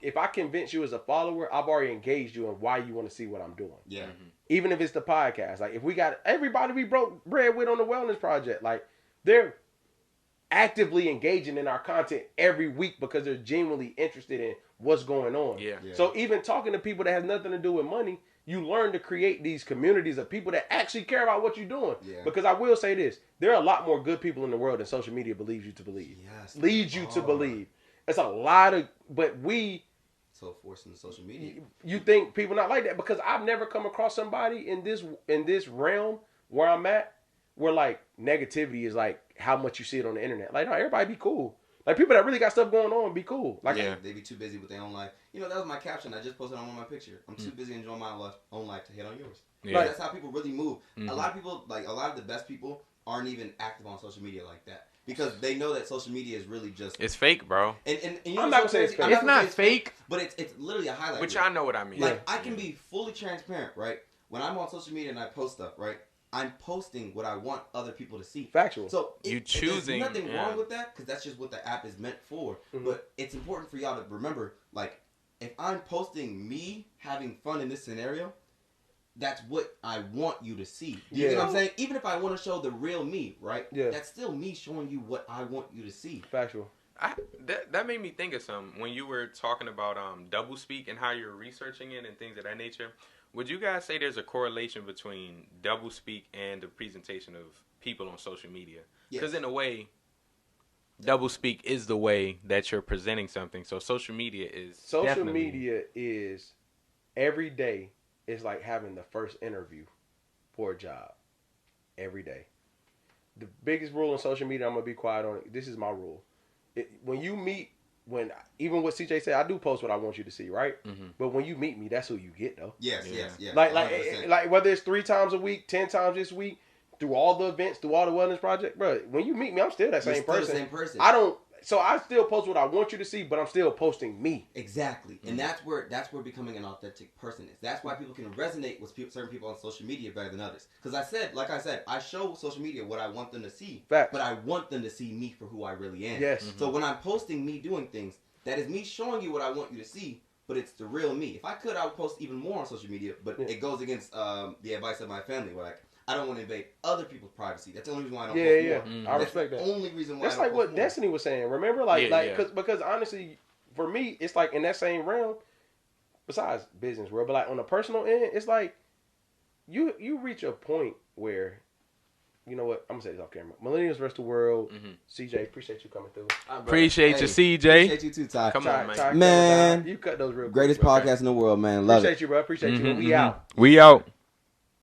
if I convince you as a follower, I've already engaged you in why you want to see what I'm doing. Yeah. Even if it's the podcast, like if we got everybody we broke bread with on the wellness project, like they're actively engaging in our content every week because they're genuinely interested in what's going on. Yeah. So even talking to people that has nothing to do with money, you learn to create these communities of people that actually care about what you're doing. Yeah. Because I will say this, there are a lot more good people in the world than social media believes you to believe. Yes, Leads you to are. believe. It's a lot of, but So forcing the social media. you think people not like that because I've never come across somebody in this realm where I'm at where like negativity is like how much you see it on the internet. Like no, everybody be cool. Like people that really got stuff going on be cool. Like Yeah. They be too busy with their own life. You know, that was my caption I just posted on my picture. I'm too busy enjoying my own life to hit on yours. Yeah. Like, that's how people really move. A lot of people, like a lot of the best people, aren't even active on social media like that because they know that social media is really just. It's fake, bro. And you know I'm what's not so gonna say it's crazy? fake. I'm It's gonna not say fake. but it's literally a highlight. But reel. y'all know what I mean. Like I can be fully transparent, right? When I'm on social media and I post stuff, right? I'm posting what I want other people to see. factual. So You there's choosing, nothing yeah. wrong with that because that's just what the app is meant for. But it's important for y'all to remember, like, if I'm posting me having fun in this scenario, that's what I want you to see. You know what I'm saying? Even if I want to show the real me, right? Yeah. That's still me showing you what I want you to see. Factual. That made me think of something when you were talking about double speak and how you're researching it and things of that nature. Would you guys say there's a correlation between double speak and the presentation of people on social media? Because Yes. in a way, double speak is the way that you're presenting something. So social media is Social definitely- media is every day is like having the first interview for a job. Every day. The biggest rule in social media, I'm gonna be quiet on it. This is my rule. When you meet, even what CJ said, I do post what I want you to see, right? But when you meet me, that's who you get though. Yes, Yeah. yes, yes. Like 100%. like whether it's 3 times a week, 10 times this week, through all the events, through all the wellness project, bro. When you meet me, I'm still that You're same still person. the same person. So I still post what I want you to see, but I'm still posting me. Exactly, and that's where becoming an authentic person is. That's why people can resonate with certain people on social media better than others. Because like I said, I show social media what I want them to see, Facts. but I want them to see me for who I really am. Yes. So when I'm posting me doing things, that is me showing you what I want you to see, but it's the real me. If I could, I would post even more on social media, but it goes against the advice of my family, where I don't want to invade other people's privacy. That's the only reason why I don't post more. I respect that. That's the only reason why That's I don't like what post more. Destiny was saying. Remember, because honestly, for me, it's like in that same realm. Besides business world, but like on a personal end, it's like you reach a point where, you know what? I'm gonna say this off camera. Millennials versus the world. CJ, appreciate you coming through. Appreciate you, CJ. Appreciate you too, Ty. Come on, Ty, man. Man. you cut those real quick, Greatest bro. podcast in the world, man. Love Appreciate it. you, bro. Appreciate you. We out. We out.